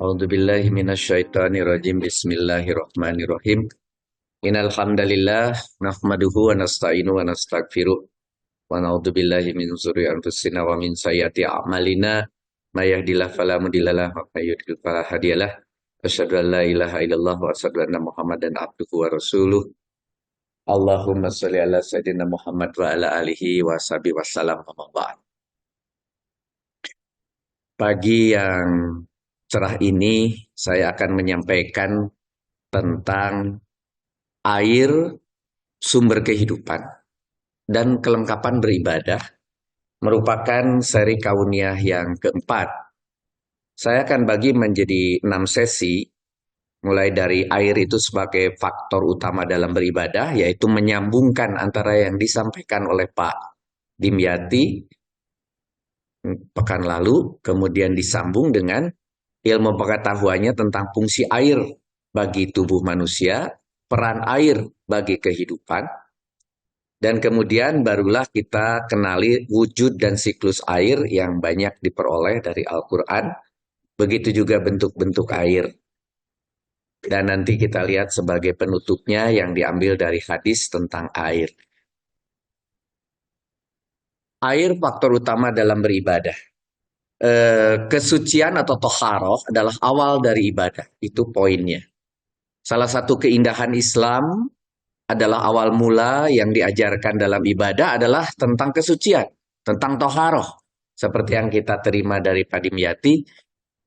A'udzubillahi minasyaitonirrajim. Bismillahirrahmanirrahim. Innal hamdalillah nahmaduhu wa nasta'inu wa nastaghfiruh wa na'udzubillahi min shururi anfusina wa min sayyiati a'malina may yahdihillahu fala mudhillalah wa may yudhlil fala hadiyalah. Asyhadu an la ilaha illallah wa asyhadu anna Muhammadan abduhu wa rasuluh. Allahumma shalli ala sayyidina Muhammad wa ala alihi wa sahbihi wasallam. Pagi yang cerah ini saya akan menyampaikan tentang air, sumber kehidupan, dan kelengkapan beribadah merupakan seri kauniyah yang keempat. Saya akan bagi menjadi 6 sesi, mulai dari air itu sebagai faktor utama dalam beribadah, yaitu menyambungkan antara yang disampaikan oleh Pak Dimyati pekan lalu, kemudian disambung dengan ilmu pengetahuannya tentang fungsi air bagi tubuh manusia, peran air bagi kehidupan, dan kemudian barulah kita kenali wujud dan siklus air yang banyak diperoleh dari Al-Quran, begitu juga bentuk-bentuk air. Dan nanti kita lihat sebagai penutupnya yang diambil dari hadis tentang air. Air faktor utama dalam beribadah. Kesucian atau toharoh adalah awal dari ibadah. Itu poinnya. Salah satu keindahan Islam adalah awal mula yang diajarkan dalam ibadah adalah tentang kesucian, tentang toharoh. Seperti yang kita terima dari Pak Dimyati,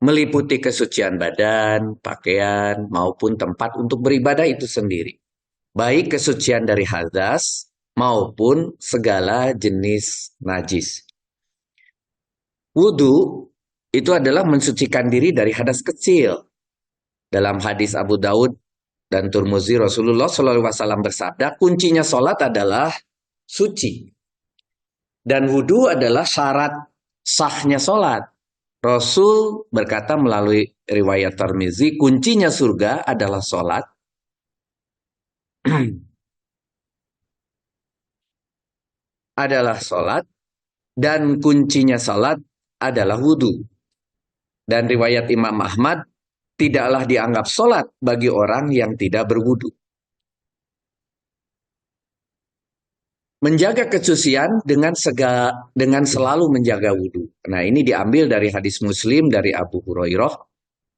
meliputi kesucian badan, pakaian, maupun tempat untuk beribadah itu sendiri. Baik kesucian dari hadas maupun segala jenis najis. Wudu itu adalah mensucikan diri dari hadas kecil. Dalam hadis Abu Daud dan Tirmidzi, Rasulullah SAW bersabda, kuncinya sholat adalah suci. Dan wudu adalah syarat sahnya sholat. Rasul berkata melalui riwayat Tirmidzi, kuncinya surga adalah sholat. adalah sholat. Dan kuncinya sholat adalah wudu. Dan riwayat Imam Ahmad, tidaklah dianggap sholat bagi orang yang tidak berwudu. Menjaga kesucian dengan selalu menjaga wudu. Nah, ini diambil dari hadis Muslim dari Abu Hurairah.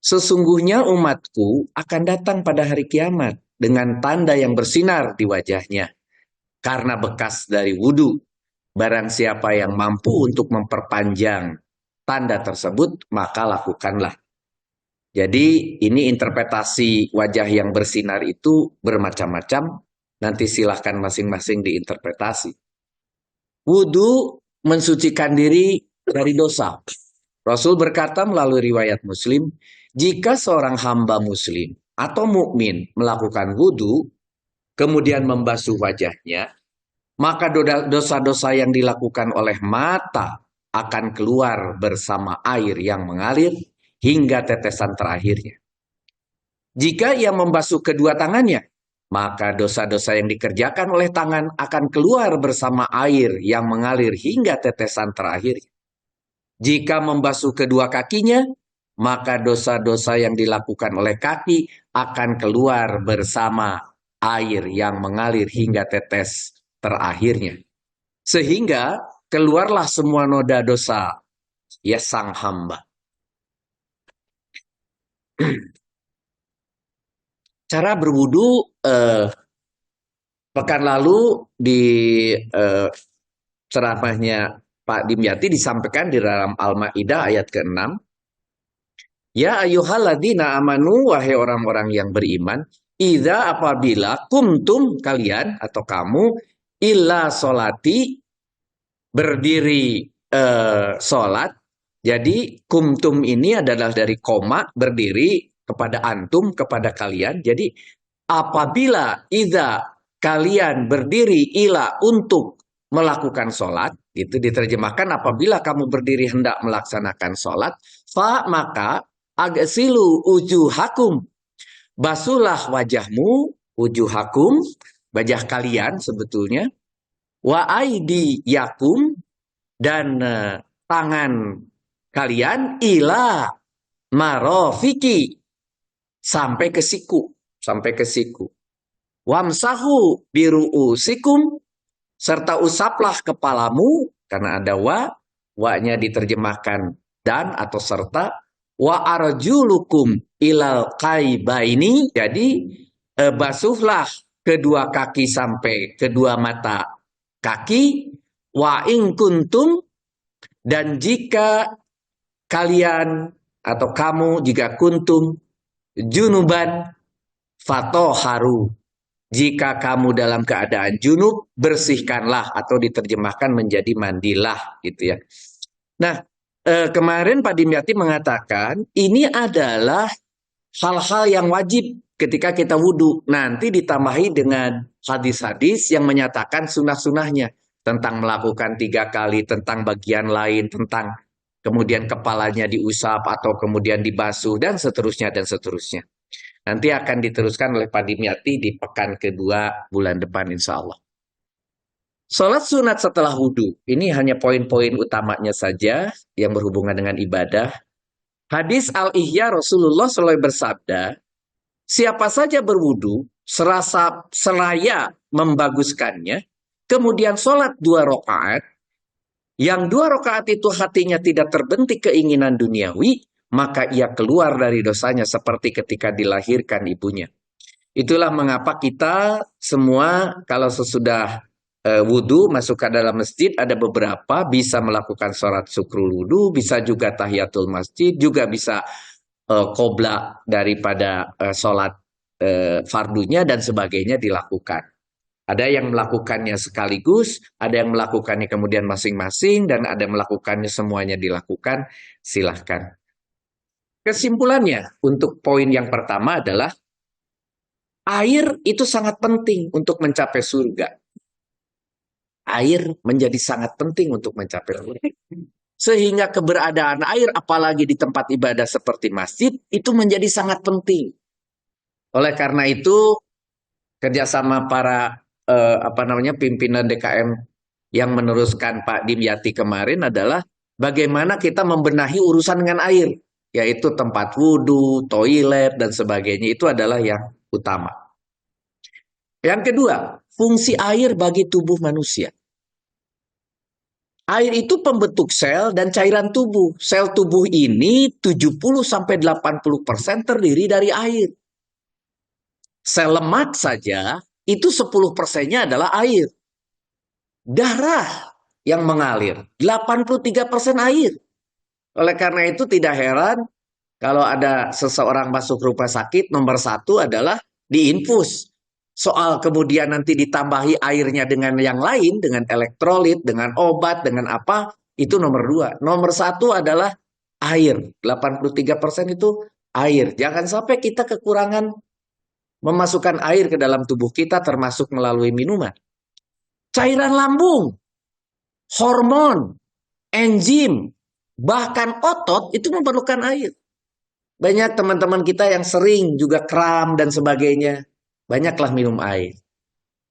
Sesungguhnya umatku akan datang pada hari kiamat dengan tanda yang bersinar di wajahnya karena bekas dari wudu. Barang siapa yang mampu untuk memperpanjang tanda tersebut, maka lakukanlah. Jadi ini interpretasi wajah yang bersinar itu bermacam-macam. Nanti silahkan masing-masing diinterpretasi. Wudu mensucikan diri dari dosa. Rasul berkata melalui riwayat Muslim, jika seorang hamba muslim atau mukmin melakukan wudu, kemudian membasuh wajahnya, maka dosa-dosa yang dilakukan oleh mata akan keluar bersama air yang mengalir hingga tetesan terakhirnya. Jika ia membasuh kedua tangannya, maka dosa-dosa yang dikerjakan oleh tangan akan keluar bersama air yang mengalir hingga tetesan terakhirnya. Jika membasuh kedua kakinya, maka dosa-dosa yang dilakukan oleh kaki akan keluar bersama air yang mengalir hingga tetes terakhirnya. Sehingga keluarlah semua noda dosa ya sang hamba. Cara berwudu pekan lalu di ceramahnya Pak Dimyati disampaikan di dalam Al-Maidah ayat ke-6. Ya ayyuhalladzina amanu, wahai orang-orang yang beriman, idza apabila kumtum kalian atau kamu illa solati berdiri sholat. Jadi kumtum ini adalah dari koma, berdiri, kepada antum, kepada kalian. Jadi apabila kalian berdiri ila untuk melakukan sholat, gitu diterjemahkan, apabila kamu berdiri hendak melaksanakan sholat, fa maka agsilu ujuhakum, basuhlah wajahmu, ujuhakum, wajah kalian sebetulnya, wa aidiyakum, dan tangan kalian ila marofiki, sampai ke siku, sampai ke siku. Wamsahu biru'usikum, serta usaplah kepalamu, karena ada wa-nya diterjemahkan dan atau serta, wa arjulukum ilal kaibaini, jadi basuhlah kedua kaki sampai kedua mata kaki, wa in kuntum, dan jika kalian atau kamu, jika kuntum junuban fatoharu, jika kamu dalam keadaan junub, bersihkanlah, atau diterjemahkan menjadi mandilah, gitu ya. Nah, kemarin Pak Dimyati mengatakan ini adalah hal-hal yang wajib ketika kita wudhu. Nanti ditambahi dengan hadis-hadis yang menyatakan sunah-sunahnya, tentang melakukan 3 kali, tentang bagian lain, tentang kemudian kepalanya diusap atau kemudian dibasuh, dan seterusnya, dan seterusnya. Nanti akan diteruskan oleh Pak Dimyati di pekan kedua bulan depan insya Allah. Sholat sunat setelah wudhu, ini hanya poin-poin utamanya saja yang berhubungan dengan ibadah. Hadis Al-Ihya Rasulullah SAW bersabda, siapa saja berwudhu, seraya membaguskannya, kemudian sholat 2 rakaat, yang 2 rakaat itu hatinya tidak terbentik keinginan duniawi, maka ia keluar dari dosanya seperti ketika dilahirkan ibunya. Itulah mengapa kita semua kalau sesudah wudhu masuk ke dalam masjid, ada beberapa bisa melakukan sholat syukrul wudhu, bisa juga tahiyatul masjid, juga bisa qobla daripada sholat fardunya dan sebagainya dilakukan. Ada yang melakukannya sekaligus, ada yang melakukannya kemudian masing-masing, dan ada yang melakukannya semuanya dilakukan, silahkan. Kesimpulannya untuk poin yang pertama adalah air itu sangat penting untuk mencapai surga. Air menjadi sangat penting untuk mencapai surga. Sehingga keberadaan air, apalagi di tempat ibadah seperti masjid, itu menjadi sangat penting. Oleh karena itu, kerjasama para pimpinan DKM yang meneruskan Pak Dimyati kemarin adalah bagaimana kita membenahi urusan dengan air, yaitu tempat wudhu, toilet, dan sebagainya. Itu adalah yang utama. Yang kedua, fungsi air bagi tubuh manusia. Air itu pembentuk sel dan cairan tubuh. Sel tubuh ini 70-80% terdiri dari air. Sel lemak saja itu 10%-nya adalah air. Darah yang mengalir 83% air. Oleh karena itu tidak heran kalau ada seseorang masuk rumah sakit, nomor 1 adalah diinfus. Soal kemudian nanti ditambahi airnya dengan yang lain, dengan elektrolit, dengan obat, dengan apa, itu nomor 2. Nomor 1 adalah air. 83% itu air. Jangan sampai kita kekurangan memasukkan air ke dalam tubuh kita, termasuk melalui minuman. Cairan lambung, hormon, enzim, bahkan otot itu memerlukan air. Banyak teman-teman kita yang sering juga kram dan sebagainya. Banyaklah minum air.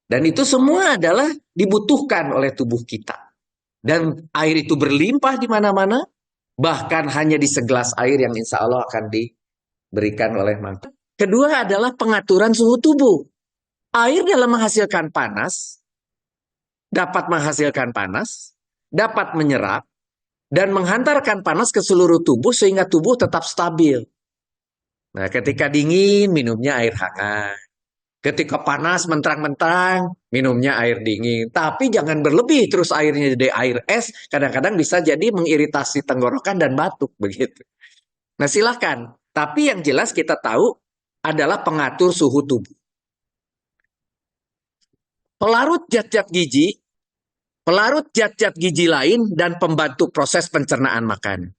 Dan itu semua adalah dibutuhkan oleh tubuh kita. Dan air itu berlimpah di mana-mana. Bahkan hanya di segelas air yang insya Allah akan diberikan oleh mantu. Kedua adalah pengaturan suhu tubuh. Air dalam menghasilkan panas, dapat menghasilkan panas, dapat menyerap, dan menghantarkan panas ke seluruh tubuh sehingga tubuh tetap stabil. Nah, ketika dingin, minumnya air hangat. Ketika panas mentang-mentang, minumnya air dingin. Tapi jangan berlebih terus airnya jadi air es. Kadang-kadang bisa jadi mengiritasi tenggorokan dan batuk begitu. Nah silahkan. Tapi yang jelas kita tahu adalah pengatur suhu tubuh. Pelarut zat-zat gizi lain dan pembantu proses pencernaan makanan.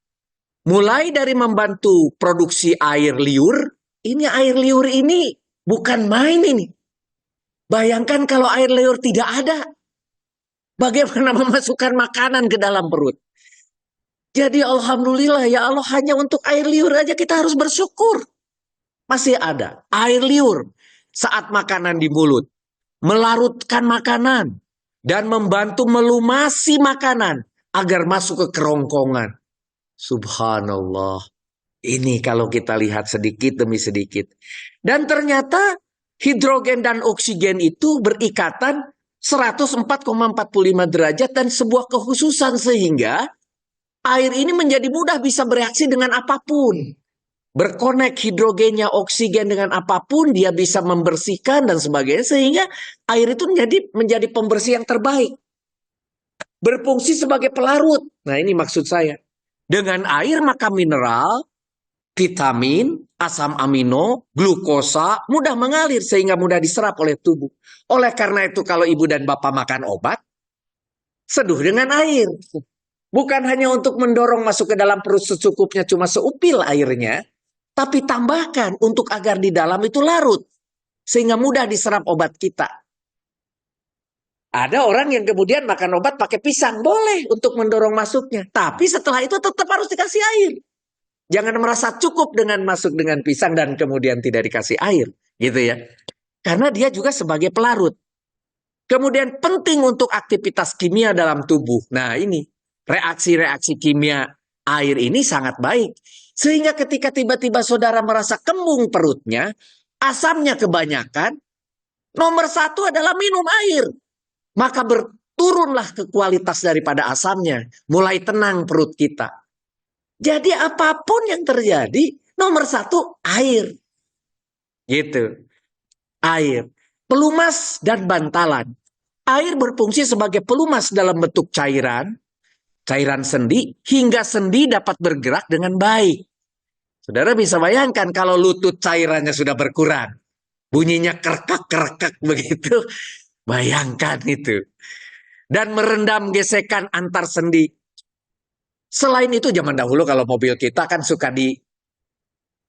Mulai dari membantu produksi air liur, ini bukan main ini. Bayangkan kalau air liur tidak ada, bagaimana memasukkan makanan ke dalam perut. Jadi alhamdulillah ya Allah, hanya untuk air liur aja kita harus bersyukur. Masih ada air liur saat makanan di mulut, melarutkan makanan, dan membantu melumasi makanan agar masuk ke kerongkongan. Subhanallah. Ini kalau kita lihat sedikit demi sedikit. Dan ternyata hidrogen dan oksigen itu berikatan 104,45 derajat dan sebuah kekhususan sehingga air ini menjadi mudah bisa bereaksi dengan apapun. Berkonek hidrogennya oksigen dengan apapun, dia bisa membersihkan dan sebagainya sehingga air itu menjadi pembersih yang terbaik. Berfungsi sebagai pelarut. Nah, ini maksud saya. Dengan air maka mineral, vitamin, asam amino, glukosa mudah mengalir sehingga mudah diserap oleh tubuh. Oleh karena itu kalau ibu dan bapak makan obat, seduh dengan air. Bukan hanya untuk mendorong masuk ke dalam perut secukupnya cuma seupil airnya, tapi tambahkan untuk agar di dalam itu larut. Sehingga mudah diserap obat kita. Ada orang yang kemudian makan obat pakai pisang, boleh untuk mendorong masuknya. Tapi setelah itu tetap harus dikasih air. Jangan merasa cukup dengan masuk dengan pisang dan kemudian tidak dikasih air. Gitu ya. Karena dia juga sebagai pelarut. Kemudian penting untuk aktivitas kimia dalam tubuh. Nah ini, reaksi-reaksi kimia air ini sangat baik. Sehingga ketika tiba-tiba saudara merasa kembung perutnya, asamnya kebanyakan, nomor satu adalah minum air. Maka berturunlah ke kualitas daripada asamnya. Mulai tenang perut kita. Jadi apapun yang terjadi, nomor satu air. Gitu. Air. Pelumas dan bantalan. Air berfungsi sebagai pelumas dalam bentuk cairan sendi, hingga sendi dapat bergerak dengan baik. Saudara bisa bayangkan kalau lutut cairannya sudah berkurang. Bunyinya kerkak-kerkak begitu. Bayangkan itu. Dan merendam gesekan antar sendi. Selain itu zaman dahulu kalau mobil kita kan suka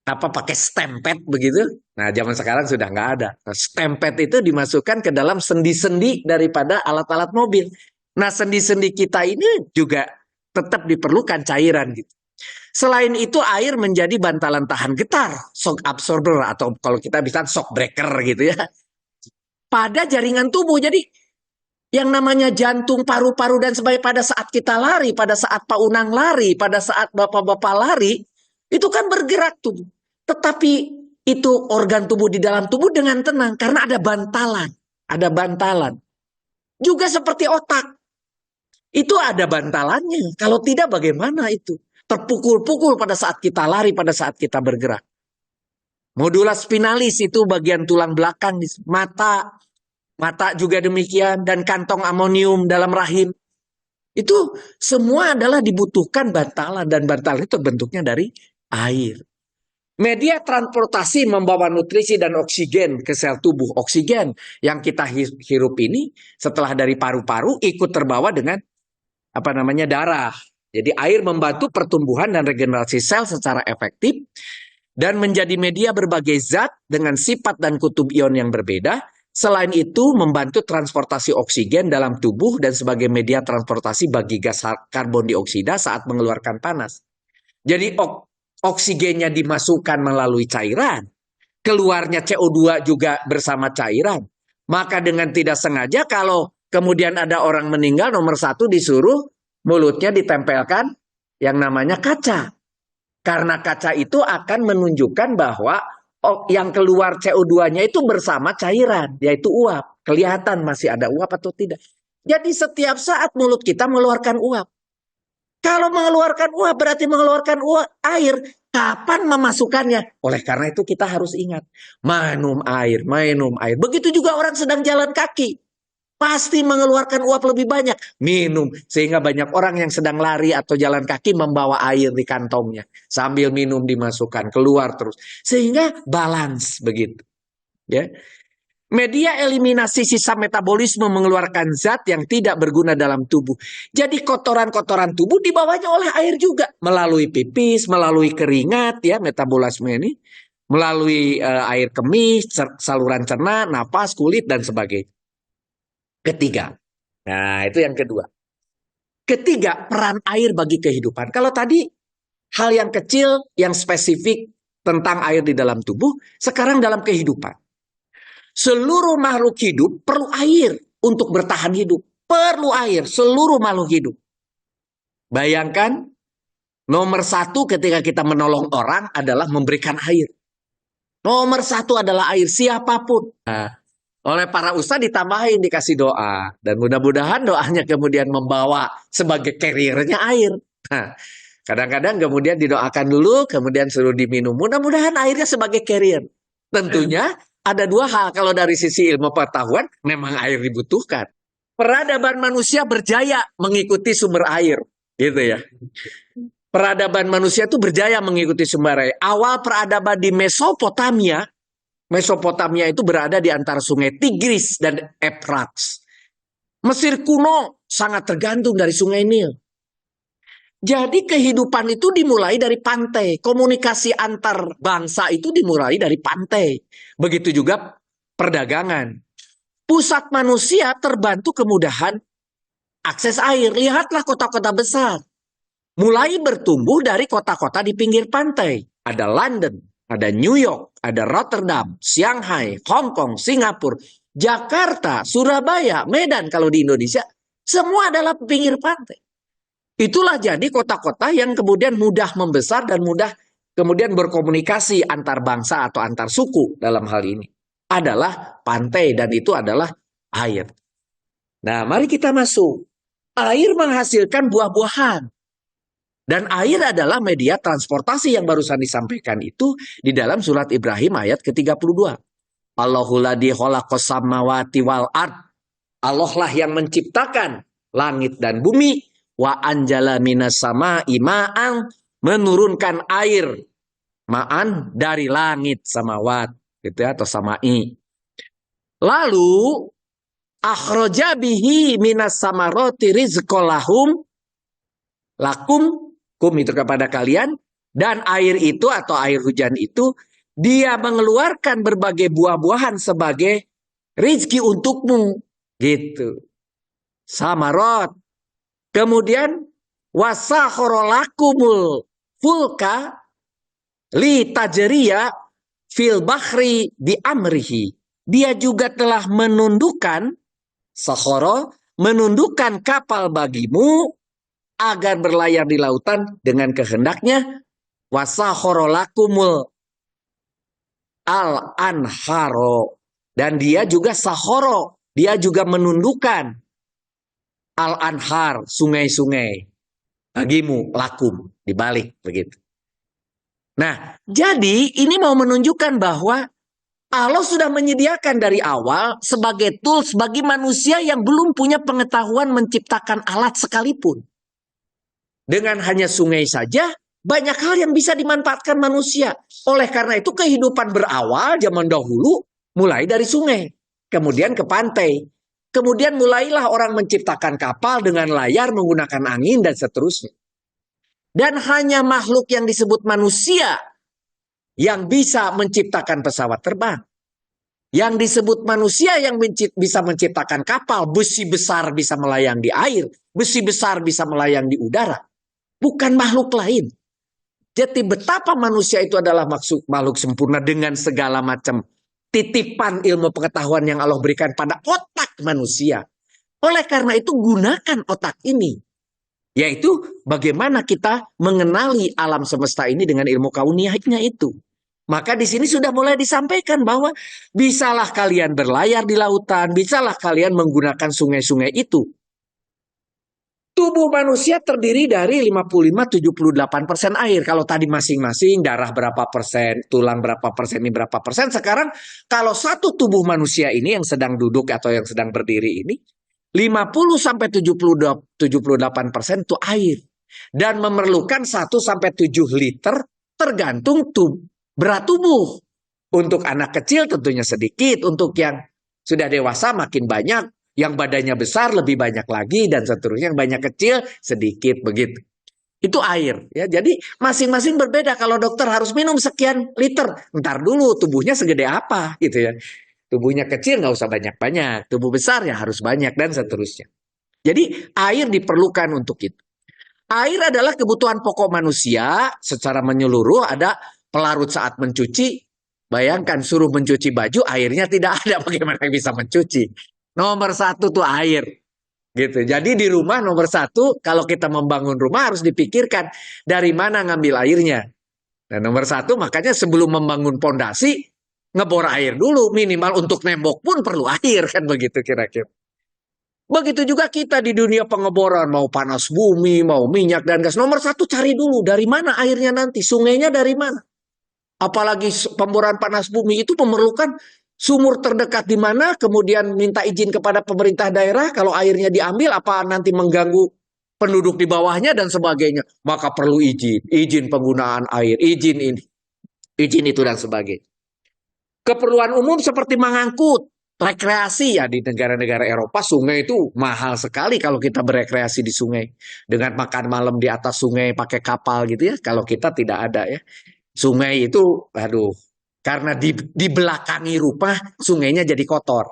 pakai stempet begitu. Nah zaman sekarang sudah nggak ada. Nah, stempet itu dimasukkan ke dalam sendi-sendi daripada alat-alat mobil. Nah sendi-sendi kita ini juga tetap diperlukan cairan gitu. Selain itu air menjadi bantalan tahan getar, shock absorber atau kalau kita bisa shock breaker gitu ya. Pada jaringan tubuh. Jadi yang namanya jantung, paru-paru dan sebagainya pada saat kita lari, pada saat Pak Unang lari, pada saat bapak-bapak lari, itu kan bergerak tubuh. Tetapi itu organ tubuh di dalam tubuh dengan tenang karena ada bantalan. Ada bantalan. Juga seperti otak. Itu ada bantalannya. Kalau tidak bagaimana itu? Terpukul-pukul pada saat kita lari, pada saat kita bergerak. Modula spinalis itu bagian tulang belakang, mata juga demikian, dan kantong amonium dalam rahim. Itu semua adalah dibutuhkan bantalan, dan bantalan itu bentuknya dari air. Media transportasi membawa nutrisi dan oksigen ke sel tubuh. Oksigen yang kita hirup ini setelah dari paru-paru ikut terbawa dengan darah. Jadi air membantu pertumbuhan dan regenerasi sel secara efektif dan menjadi media berbagai zat dengan sifat dan kutub ion yang berbeda. Selain itu membantu transportasi oksigen dalam tubuh dan sebagai media transportasi bagi gas karbon dioksida saat mengeluarkan panas. Jadi oksigennya dimasukkan melalui cairan, keluarnya CO2 juga bersama cairan. Maka dengan tidak sengaja kalau kemudian ada orang meninggal, nomor satu disuruh mulutnya ditempelkan yang namanya kaca. Karena kaca itu akan menunjukkan bahwa yang keluar CO2-nya itu bersama cairan, yaitu uap. Kelihatan masih ada uap atau tidak. Jadi setiap saat mulut kita mengeluarkan uap. Kalau mengeluarkan uap berarti mengeluarkan uap air. Kapan memasukkannya? Oleh karena itu kita harus ingat. Minum air, minum air. Begitu juga orang sedang jalan kaki. Pasti mengeluarkan uap lebih banyak. Minum. Sehingga banyak orang yang sedang lari atau jalan kaki membawa air di kantongnya. Sambil minum dimasukkan. Keluar terus. Sehingga balance begitu. Ya. Media eliminasi sisa metabolisme mengeluarkan zat yang tidak berguna dalam tubuh. Jadi kotoran-kotoran tubuh dibawanya oleh air juga. Melalui pipis, melalui keringat ya metabolisme ini. Melalui air kemih, saluran cerna, napas, kulit, dan sebagainya. Ketiga. Nah itu yang kedua. Ketiga, peran air bagi kehidupan. Kalau tadi hal yang kecil, yang spesifik tentang air di dalam tubuh, sekarang dalam kehidupan. Seluruh makhluk hidup perlu air untuk bertahan hidup. Perlu air, seluruh makhluk hidup. Bayangkan, nomor satu ketika kita menolong orang adalah memberikan air. Nomor satu adalah air, siapapun. Nah, oleh para ustadz ditambahin, dikasih doa. Dan mudah-mudahan doanya kemudian membawa sebagai carriernya air. Nah, kadang-kadang kemudian didoakan dulu, kemudian suruh diminum. Mudah-mudahan airnya sebagai carrier. Tentunya ada dua hal kalau dari sisi ilmu pengetahuan, memang air dibutuhkan. Peradaban manusia berjaya mengikuti sumber air, gitu ya. Peradaban manusia itu berjaya mengikuti sumber air. Awal peradaban di Mesopotamia, Mesopotamia itu berada di antara sungai Tigris dan Efrats. Mesir kuno sangat tergantung dari sungai Nil. Jadi kehidupan itu dimulai dari pantai. Komunikasi antar bangsa itu dimulai dari pantai. Begitu juga perdagangan. Pusat manusia terbantu kemudahan akses air. Lihatlah kota-kota besar. Mulai bertumbuh dari kota-kota di pinggir pantai. Ada London, ada New York, ada Rotterdam, Shanghai, Hong Kong, Singapura, Jakarta, Surabaya, Medan kalau di Indonesia. Semua adalah pinggir pantai. Itulah jadi kota-kota yang kemudian mudah membesar dan mudah kemudian berkomunikasi antar bangsa atau antar suku dalam hal ini. Adalah pantai dan itu adalah air. Nah, mari kita masuk. Air menghasilkan buah-buahan. Dan air adalah media transportasi yang barusan disampaikan itu di dalam surat Ibrahim ayat ke-32. Allahul ladzi khalaqas samawati wal ard. Allah lah yang menciptakan langit dan bumi. Wa anjala minas sama'i ma'an, menurunkan air ma'an dari langit samawat gitu ya, atau sama'i. Lalu akhraja bihi minas samaroti rizqalahum lakum kum itu kepada kalian, dan air itu atau air hujan itu dia mengeluarkan berbagai buah-buahan sebagai rizki untukmu gitu. Samarot. Kemudian wasakhorolakumul fulka li tajriya fil bahri bi amrihi. Dia juga telah menundukkan sakhoro, menundukkan kapal bagimu agar berlayar di lautan dengan kehendaknya. Wasakhorolakumul al anharo, dan dia juga sakhoro, dia juga menundukkan al-anhar, sungai-sungai. Bagimu, lakum, dibalik begitu. Nah, jadi ini mau menunjukkan bahwa Allah sudah menyediakan dari awal sebagai tools bagi manusia yang belum punya pengetahuan menciptakan alat sekalipun. Dengan hanya sungai saja, banyak hal yang bisa dimanfaatkan manusia. Oleh karena itu kehidupan berawal zaman dahulu mulai dari sungai, kemudian ke pantai. Kemudian mulailah orang menciptakan kapal dengan layar menggunakan angin dan seterusnya. Dan hanya makhluk yang disebut manusia yang bisa menciptakan pesawat terbang. Yang disebut manusia yang bisa menciptakan kapal, besi besar bisa melayang di air, besi besar bisa melayang di udara. Bukan makhluk lain. Jadi betapa manusia itu adalah makhluk sempurna dengan segala macam titipan ilmu pengetahuan yang Allah berikan pada otak manusia. Oleh karena itu gunakan otak ini. Yaitu bagaimana kita mengenali alam semesta ini dengan ilmu kauniyahnya itu. Maka di sini sudah mulai disampaikan bahwa bisalah kalian berlayar di lautan, bisalah kalian menggunakan sungai-sungai itu. Tubuh manusia terdiri dari 55-78% air. Kalau tadi masing-masing darah berapa persen, tulang berapa persen, ini berapa persen. Sekarang kalau satu tubuh manusia ini yang sedang duduk atau yang sedang berdiri ini, 50-78% itu air. Dan memerlukan 1-7 liter tergantung berat tubuh. Untuk anak kecil tentunya sedikit, untuk yang Sudah dewasa makin banyak, yang badannya besar lebih banyak lagi, dan seterusnya. Yang banyak kecil sedikit, begitu. Itu air, ya. Jadi masing-masing berbeda. Kalau dokter harus minum sekian liter, ntar dulu tubuhnya segede apa, gitu ya. Tubuhnya kecil nggak usah banyak-banyak, tubuh besar ya harus banyak, dan seterusnya. Jadi air diperlukan untuk itu. Air adalah kebutuhan pokok manusia secara menyeluruh. Ada pelarut saat mencuci. Bayangkan suruh mencuci baju, airnya tidak ada, bagaimana bisa mencuci? Nomor satu tuh air, gitu. Jadi di rumah nomor satu, kalau kita membangun rumah harus dipikirkan dari mana ngambil airnya. Dan nomor satu, makanya sebelum membangun pondasi, ngebor air dulu, minimal untuk nembok pun perlu air, kan begitu kira-kira. Begitu juga kita di dunia pengeboran, mau panas bumi, mau minyak dan gas. Nomor satu cari dulu dari mana airnya nanti, sungainya dari mana. Apalagi pemboran panas bumi itu memerlukan sumur terdekat di mana, kemudian minta izin kepada pemerintah daerah, kalau airnya diambil apa nanti mengganggu penduduk di bawahnya dan sebagainya. Maka perlu izin penggunaan air, izin ini, izin itu dan sebagainya. Keperluan umum seperti mengangkut, rekreasi ya di negara-negara Eropa, sungai itu mahal sekali kalau kita berekreasi di sungai. Dengan makan malam di atas sungai pakai kapal gitu ya. Kalau kita tidak ada ya. Sungai itu, aduh, karena di belakangi rumah sungainya jadi kotor.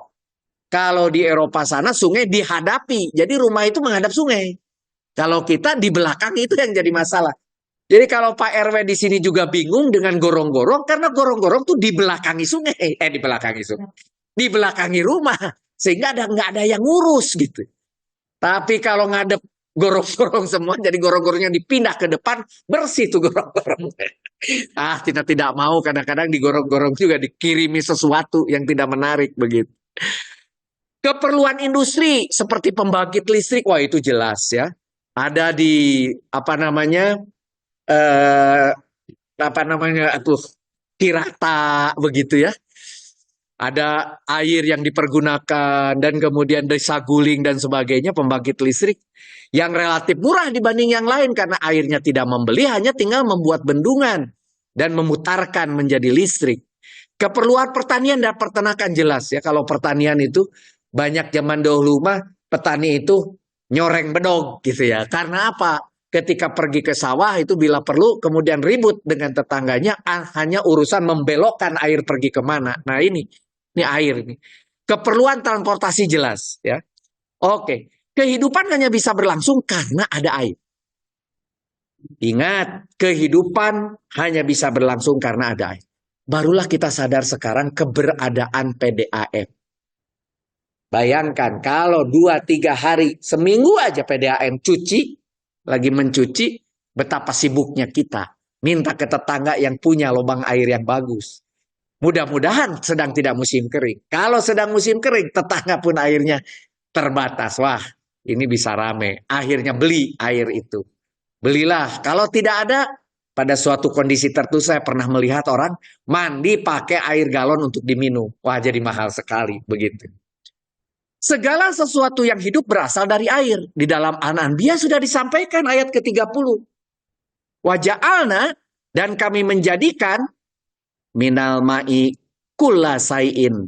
Kalau di Eropa sana sungai dihadapi, jadi rumah itu menghadap sungai. Kalau kita di belakang itu yang jadi masalah. Jadi kalau Pak RW di sini juga bingung dengan gorong-gorong, karena gorong-gorong tuh di belakangi sungai, di belakangi sungai, di belakangi rumah, sehingga nggak ada yang ngurus gitu. Tapi kalau ngadep gorong-gorong semua, jadi gorong-gorongnya dipindah ke depan, bersih tuh gorong-gorong. Kita tidak mau kadang-kadang di gorong-gorong juga dikirimi sesuatu yang tidak menarik begitu. Keperluan industri seperti pembangkit listrik, wah itu jelas ya. Ada di eh, Tirata begitu ya. Ada air yang dipergunakan dan kemudian desa guling dan sebagainya, pembangkit listrik yang relatif murah dibanding yang lain karena airnya tidak membeli, hanya tinggal membuat bendungan dan memutarkan menjadi listrik. Keperluan pertanian dan peternakan jelas ya. Kalau pertanian itu banyak zaman dahulu mah petani itu nyoreng bedog gitu ya. Karena apa? Ketika pergi ke sawah itu bila perlu kemudian ribut dengan tetangganya, hanya urusan membelokkan air pergi kemana. Nah ini air ini. Keperluan transportasi jelas ya. Oke, kehidupan hanya bisa berlangsung karena ada air. Ingat, kehidupan hanya bisa berlangsung karena ada air. Barulah kita sadar sekarang keberadaan PDAM. Bayangkan kalau 2-3 hari, seminggu aja PDAM cuci, lagi mencuci, betapa sibuknya kita. Minta ke tetangga yang punya lubang air yang bagus. Mudah-mudahan sedang tidak musim kering. Kalau sedang musim kering, tetangga pun airnya terbatas. Wah, ini bisa rame. Akhirnya beli air itu. Belilah. Kalau tidak ada, pada suatu kondisi tertentu saya pernah melihat orang mandi pakai air galon untuk diminum. Wah, jadi mahal sekali begitu. Segala sesuatu yang hidup berasal dari air. Di dalam An-Anbiya sudah disampaikan ayat ke-30. Waja'alna, dan kami menjadikan minal ma'i kulla sayin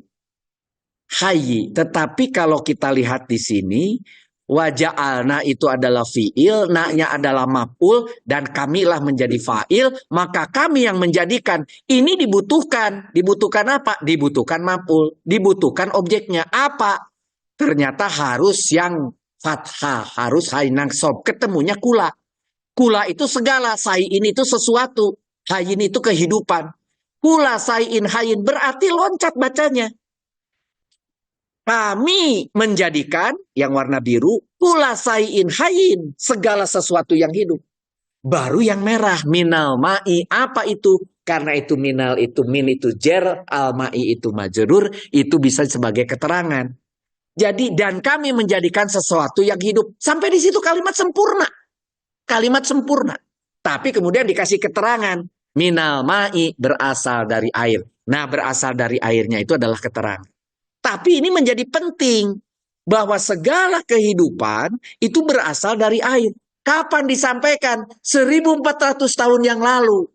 hayyi. Tetapi kalau kita lihat di sini, waja'alna itu adalah fi'il, na-nya adalah maf'ul, dan kamilah menjadi fa'il, maka kami yang menjadikan. Ini dibutuhkan. Dibutuhkan apa? Dibutuhkan maf'ul. Dibutuhkan objeknya. Apa? Ternyata harus yang fathah, harus hainang sob. Ketemunya kula. Kula itu segala, sayin itu sesuatu, hayin itu kehidupan. Kula sayin hayin berarti loncat bacanya. Kami menjadikan yang warna biru, kula sayin hayin, segala sesuatu yang hidup. Baru yang merah, minal ma'i, apa itu? Karena itu minal itu min itu jer, al ma'i itu majrur, itu bisa sebagai keterangan. Jadi dan kami menjadikan sesuatu yang hidup. Sampai di situ kalimat sempurna. Kalimat sempurna. Tapi kemudian dikasih keterangan. Minal ma'i berasal dari air. Nah, berasal dari airnya itu adalah keterangan. Tapi ini menjadi penting. Bahwa segala kehidupan itu berasal dari air. Kapan disampaikan? 1400 tahun yang lalu.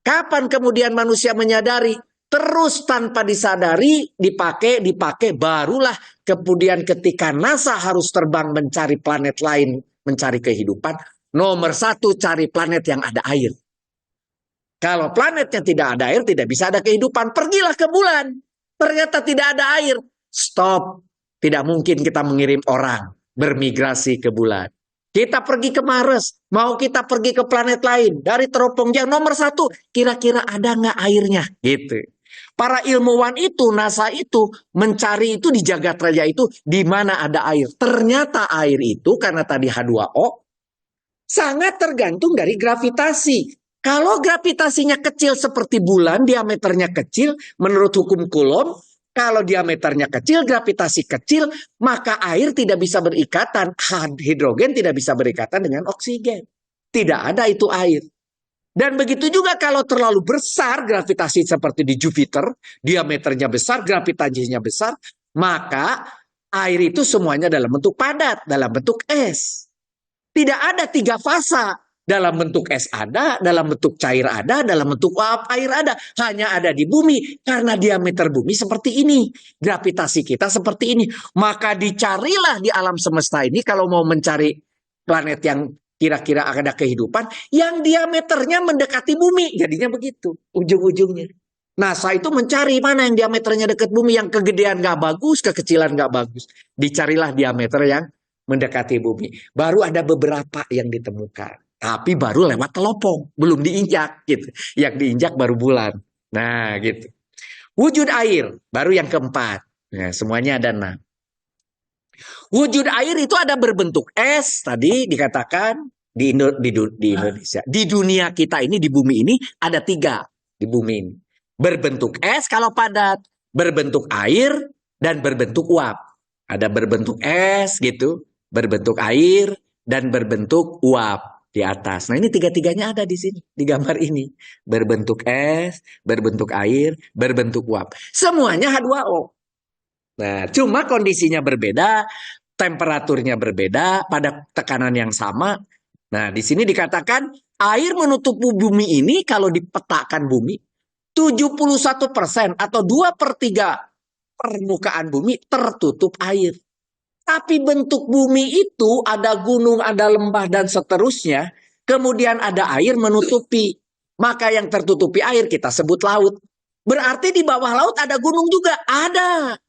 Kapan kemudian manusia menyadari Terus tanpa disadari, dipakai, barulah kemudian ketika NASA harus terbang mencari planet lain, mencari kehidupan, nomor satu cari planet yang ada air. Kalau planetnya tidak ada air, tidak bisa ada kehidupan. Pergilah ke bulan. Ternyata tidak ada air. Stop. Tidak mungkin kita mengirim orang bermigrasi ke bulan. Kita pergi ke Mars. Mau kita pergi ke planet lain. Dari teropong yang nomor satu. Kira-kira ada nggak airnya? Gitu. Para ilmuwan itu, NASA itu, mencari itu di jagat raya itu, di mana ada air. Ternyata air itu, karena tadi H2O, sangat tergantung dari gravitasi. Kalau gravitasinya kecil seperti bulan, diameternya kecil, menurut hukum Coulomb, kalau diameternya kecil, gravitasi kecil, maka air tidak bisa berikatan, hidrogen tidak bisa berikatan dengan oksigen. Tidak ada itu air. Dan begitu juga kalau terlalu besar gravitasi seperti di Jupiter, diameternya besar, gravitasinya besar, maka air itu semuanya dalam bentuk padat, dalam bentuk es. Tidak ada tiga fasa. Dalam bentuk es ada, dalam bentuk cair ada, dalam bentuk air ada. Hanya ada di bumi. Karena diameter bumi seperti ini. Gravitasi kita seperti ini. Maka dicarilah di alam semesta ini kalau mau mencari planet yang kira-kira ada kehidupan. Yang diameternya mendekati bumi. Jadinya begitu. Ujung-ujungnya. NASA itu mencari mana yang diameternya dekat bumi. Yang kegedean gak bagus, kekecilan gak bagus. Dicarilah diameter yang mendekati bumi. Baru ada beberapa yang ditemukan. Tapi baru lewat teropong, belum diinjak gitu. Yang diinjak baru bulan. Nah, gitu. Wujud air, baru yang keempat. Nah, semuanya ada 6. Wujud air itu ada berbentuk es, tadi dikatakan di Indonesia. Di dunia kita ini, di bumi ini, ada 3 di bumi ini. Berbentuk es kalau padat, berbentuk air, dan berbentuk uap. Ada berbentuk es gitu, berbentuk air, dan berbentuk uap di atas. Nah, ini 3-tiganya ada di sini, di gambar ini. Berbentuk es, berbentuk air, berbentuk uap. Semuanya H2O. Nah, cuma kondisinya berbeda, temperaturnya berbeda, pada tekanan yang sama. Nah, di sini dikatakan air menutup bumi ini kalau dipetakan bumi, 71% atau 2/3 permukaan bumi tertutup air. Tapi bentuk bumi itu ada gunung, ada lembah, dan seterusnya. Kemudian ada air menutupi. Maka yang tertutupi air kita sebut laut. Berarti di bawah laut ada gunung juga? Ada.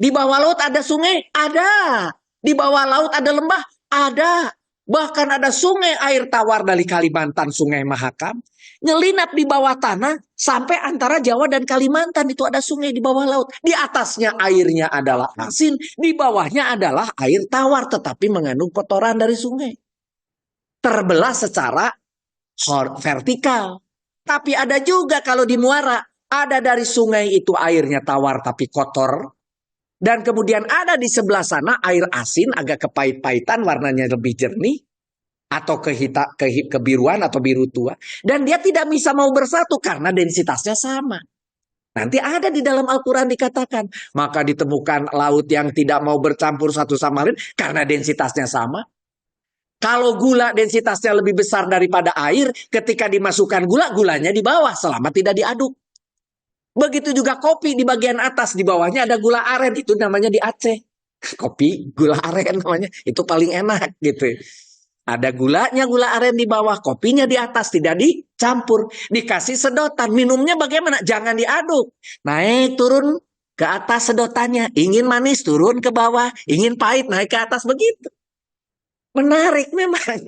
Di bawah laut ada sungai? Ada. Di bawah laut ada lembah? Ada. Bahkan ada sungai air tawar dari Kalimantan, Sungai Mahakam. Nyelinap di bawah tanah sampai antara Jawa dan Kalimantan. Itu ada sungai di bawah laut. Di atasnya airnya adalah asin. Di bawahnya adalah air tawar. Tetapi mengandung kotoran dari sungai. Terbelah secara vertikal. Tapi ada juga kalau di muara. Ada dari sungai itu airnya tawar tapi kotor. Dan kemudian ada di sebelah sana air asin agak kepait-paitan, warnanya lebih jernih. Atau kebiruan atau biru tua. Dan dia tidak bisa mau bersatu karena densitasnya sama. Nanti ada di dalam Al-Quran dikatakan. Maka ditemukan laut yang tidak mau bercampur satu sama lain karena densitasnya sama. Kalau gula densitasnya lebih besar daripada air, ketika dimasukkan gula, gulanya di bawah selama tidak diaduk. Begitu juga kopi di bagian atas, di bawahnya ada gula aren, itu namanya di Aceh. Kopi gula aren namanya, itu paling enak gitu. Ada gulanya, gula aren di bawah, kopinya di atas, tidak dicampur. Dikasih sedotan, minumnya bagaimana? Jangan diaduk. Naik turun ke atas sedotannya. Ingin manis turun ke bawah, ingin pahit naik ke atas, begitu. Menarik memang.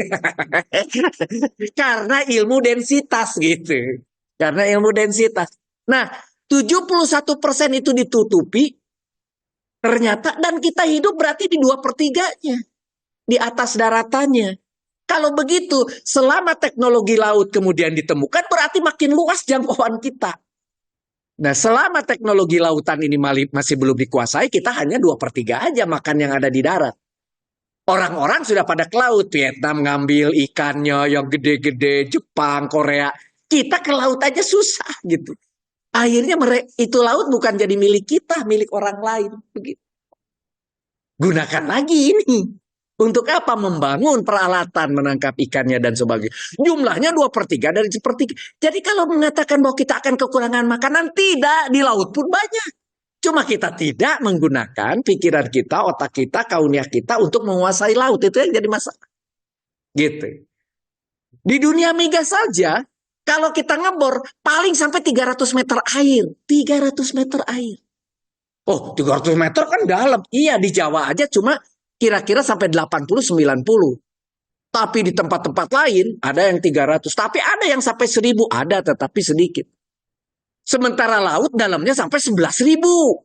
Karena ilmu densitas gitu. Karena ilmu densitas. Nah, 71% itu ditutupi. Ternyata, dan kita hidup berarti di 2/3-nya. Di atas daratannya. Kalau begitu, selama teknologi laut kemudian ditemukan, berarti makin luas jangkauan kita. Nah, selama teknologi lautan ini masih belum dikuasai, kita hanya 2/3 aja makan yang ada di darat. Orang-orang sudah pada ke laut. Vietnam ngambil ikannya yang gede-gede, Jepang, Korea. Kita ke laut aja susah gitu. Akhirnya itu laut bukan jadi milik kita, milik orang lain. Begitu. Gunakan lagi ini. Untuk apa? Membangun peralatan menangkap ikannya dan sebagainya. Jumlahnya 2/3 dari 1/3. Jadi kalau mengatakan bahwa kita akan kekurangan makanan, tidak. Di laut pun banyak. Cuma kita tidak menggunakan pikiran kita, otak kita, kauniah kita untuk menguasai laut. Itu yang jadi masalah. Gitu. Di dunia migas saja, kalau kita ngebor, paling sampai 300 meter air. 300 meter air. Oh, 300 meter kan dalam. Iya, di Jawa aja cuma kira-kira sampai 80-90. Tapi di tempat-tempat lain ada yang 300. Tapi ada yang sampai 1.000. Ada, tetapi sedikit. Sementara laut dalamnya sampai 11.000.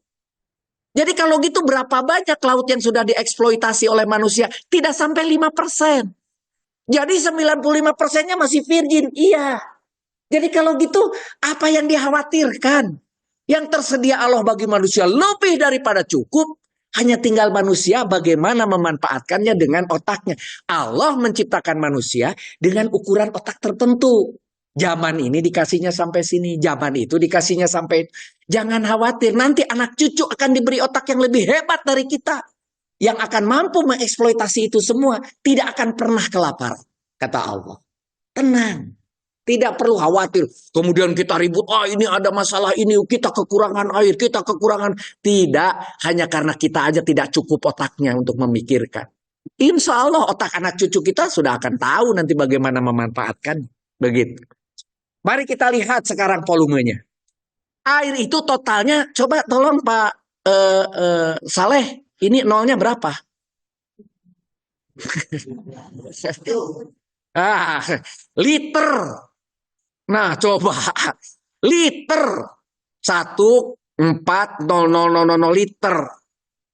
Jadi kalau gitu berapa banyak laut yang sudah dieksploitasi oleh manusia? Tidak sampai 5%. Jadi 95%-nya masih virgin. Iya. Jadi kalau gitu apa yang dikhawatirkan? Yang tersedia Allah bagi manusia lebih daripada cukup. Hanya tinggal manusia bagaimana memanfaatkannya dengan otaknya. Allah menciptakan manusia dengan ukuran otak tertentu. Zaman ini dikasihnya sampai sini. Zaman itu dikasihnya sampai. Jangan khawatir. Nanti anak cucu akan diberi otak yang lebih hebat dari kita. Yang akan mampu mengeksploitasi itu semua. Tidak akan pernah kelaparan. Kata Allah. Tenang. Tidak perlu khawatir. Kemudian kita ribut, ini ada masalah ini, kita kekurangan air, kita kekurangan. Tidak, hanya karena kita aja tidak cukup otaknya untuk memikirkan. Insya Allah otak anak cucu kita sudah akan tahu nanti bagaimana memanfaatkan. Begitu. Mari kita lihat sekarang volumenya. Air itu totalnya, coba tolong Pak Saleh, ini nolnya berapa? Liter. Nah, coba liter 1,40000 liter.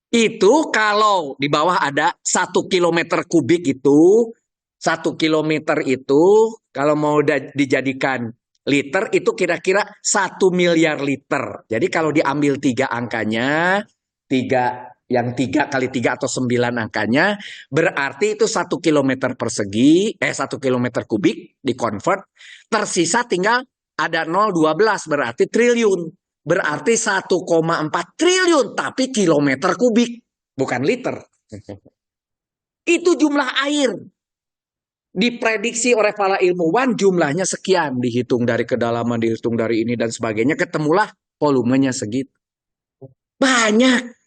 Itu kalau di bawah ada 1 kilometer kubik itu, 1 kilometer itu kalau mau dijadikan liter itu kira-kira 1 miliar liter. Jadi kalau diambil 3 angkanya, 3 kali 3 atau 9 angkanya, berarti itu 1 kilometer persegi, 1 kilometer kubik dikonvert, tersisa tinggal ada 0,12 berarti triliun. Berarti 1,4 triliun, tapi kilometer kubik, bukan liter. Itu jumlah air. Diprediksi oleh para ilmuwan jumlahnya sekian, dihitung dari kedalaman, dihitung dari ini dan sebagainya, ketemulah volumenya segitu. Banyak.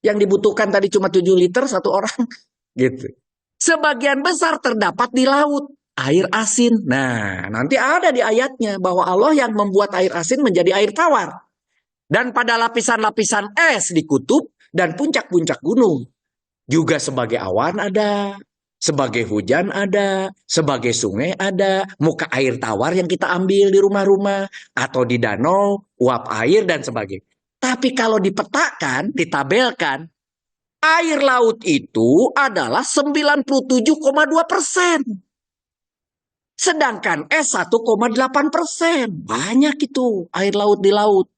Yang dibutuhkan tadi cuma 7 liter satu orang. Gitu. Sebagian besar terdapat di laut. Air asin. Nah, nanti ada di ayatnya bahwa Allah yang membuat air asin menjadi air tawar. Dan pada lapisan-lapisan es di kutub dan puncak-puncak gunung. Juga sebagai awan ada. Sebagai hujan ada. Sebagai sungai ada. Muka air tawar yang kita ambil di rumah-rumah. Atau di danau, uap air dan sebagainya. Tapi kalau dipetakan, ditabelkan, air laut itu adalah 97,2%. Sedangkan es 1,8%. Banyak itu air laut di laut.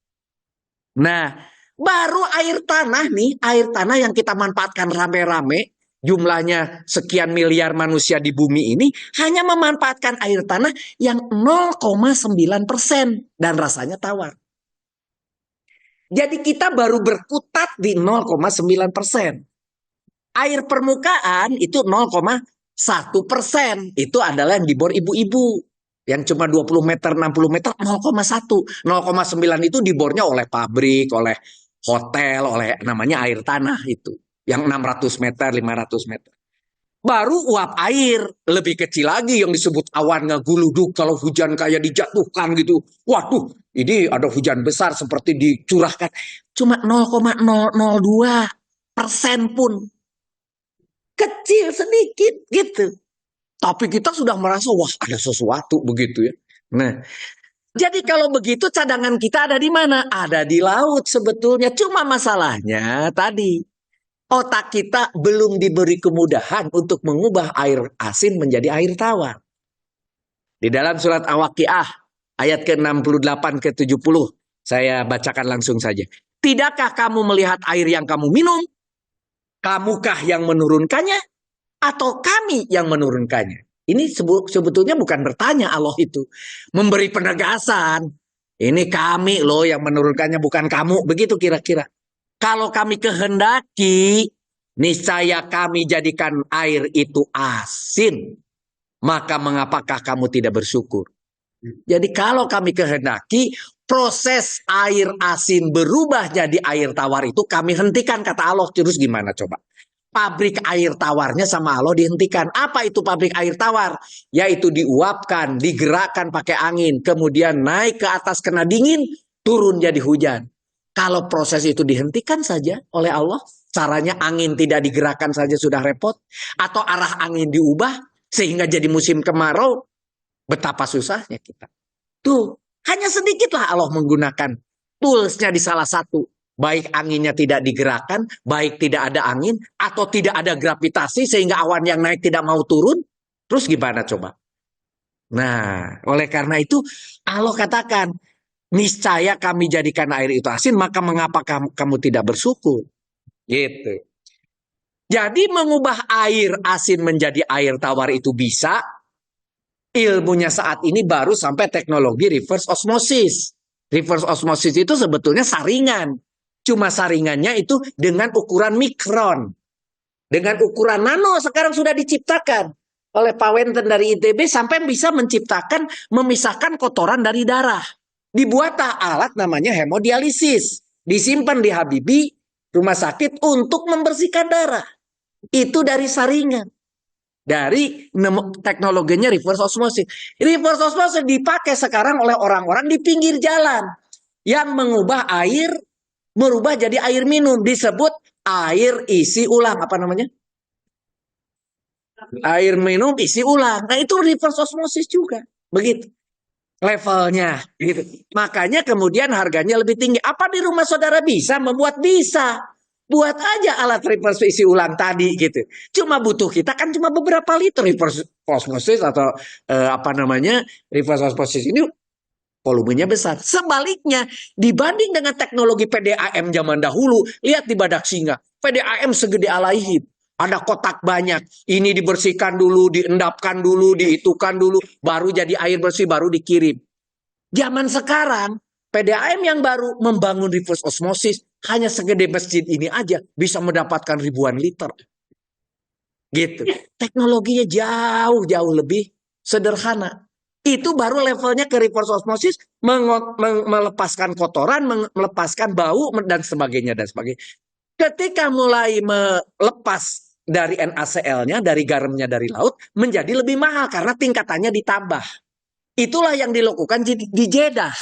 Nah, baru air tanah nih, air tanah yang kita manfaatkan rame-rame, jumlahnya sekian miliar manusia di bumi ini, hanya memanfaatkan air tanah yang 0,9% dan rasanya tawar. Jadi kita baru berkutat di 0,9%. Air permukaan itu 0,1%. Itu adalah yang dibor ibu-ibu. Yang cuma 20 meter, 60 meter, 0,1. 0,9 itu dibornya oleh pabrik, oleh hotel, oleh namanya air tanah itu. Yang 600 meter, 500 meter. Baru uap air, lebih kecil lagi yang disebut awan ngeguluduk kalau hujan kayak dijatuhkan gitu. Waduh, ini ada hujan besar seperti dicurahkan. Cuma 0,002% pun. Kecil sedikit gitu. Tapi kita sudah merasa, wah ada sesuatu begitu ya. Nah, jadi kalau begitu cadangan kita ada di mana? Ada di laut sebetulnya. Cuma masalahnya tadi. Otak kita belum diberi kemudahan untuk mengubah air asin menjadi air tawar. Di dalam surat Al-Waqiah ayat ke-68 ke-70 saya bacakan langsung saja. Tidakkah kamu melihat air yang kamu minum? Kamukah yang menurunkannya? Atau kami yang menurunkannya? Ini sebetulnya bukan bertanya Allah itu. Memberi penegasan. Ini kami loh yang menurunkannya bukan kamu. Begitu kira-kira. Kalau kami kehendaki, niscaya kami jadikan air itu asin, maka mengapakah kamu tidak bersyukur? Jadi kalau kami kehendaki proses air asin berubah jadi air tawar itu kami hentikan, kata Allah. Terus gimana coba? Pabrik air tawarnya sama Allah dihentikan. Apa itu pabrik air tawar? Yaitu diuapkan, digerakkan pakai angin, kemudian naik ke atas kena dingin, turun jadi hujan. Kalau proses itu dihentikan saja oleh Allah, caranya angin tidak digerakkan saja sudah repot, atau arah angin diubah sehingga jadi musim kemarau, betapa susahnya kita. Tuh, hanya sedikitlah Allah menggunakan toolsnya di salah satu. Baik anginnya tidak digerakkan, baik tidak ada angin, atau tidak ada gravitasi sehingga awan yang naik tidak mau turun. Terus gimana coba? Nah, oleh karena itu Allah katakan, niscaya kami jadikan air itu asin, maka mengapa kamu tidak bersyukur? Gitu. Jadi mengubah air asin menjadi air tawar itu bisa. Ilmunya saat ini baru sampai teknologi reverse osmosis. Reverse osmosis itu sebetulnya saringan. Cuma saringannya itu dengan ukuran mikron. Dengan ukuran nano sekarang sudah diciptakan oleh Pak Wenten dari ITB sampai bisa menciptakan, memisahkan kotoran dari darah. Dibuatlah alat namanya hemodialisis. Disimpan di Habibie, rumah sakit untuk membersihkan darah. Itu dari saringan. Dari teknologinya reverse osmosis. Reverse osmosis dipakai sekarang oleh orang-orang di pinggir jalan yang mengubah air berubah jadi air minum, disebut air isi ulang. Apa namanya? Air minum isi ulang. Nah, itu reverse osmosis juga. Begitu levelnya gitu. Makanya kemudian harganya lebih tinggi. Apa di rumah saudara bisa membuat? Bisa. Buat aja alat reverse isi ulang tadi gitu. Cuma butuh kita kan cuma beberapa liter reverse osmosis atau apa namanya reverse osmosis ini volumenya besar. Sebaliknya dibanding dengan teknologi PDAM zaman dahulu, lihat di Badak Singa, PDAM segede alaihib. Ada kotak banyak, ini dibersihkan dulu, diendapkan dulu, diitukan dulu, baru jadi air bersih, baru dikirim. Zaman sekarang PDAM yang baru membangun reverse osmosis hanya segede masjid ini aja bisa mendapatkan ribuan liter. Gitu. Teknologinya jauh-jauh lebih sederhana. Itu baru levelnya ke reverse osmosis, melepaskan kotoran, melepaskan bau dan sebagainya dan sebagainya. Ketika mulai melepas dari NaCl-nya, dari garamnya dari laut, menjadi lebih mahal karena tingkatannya ditambah. Itulah yang dilakukan di Jeddah.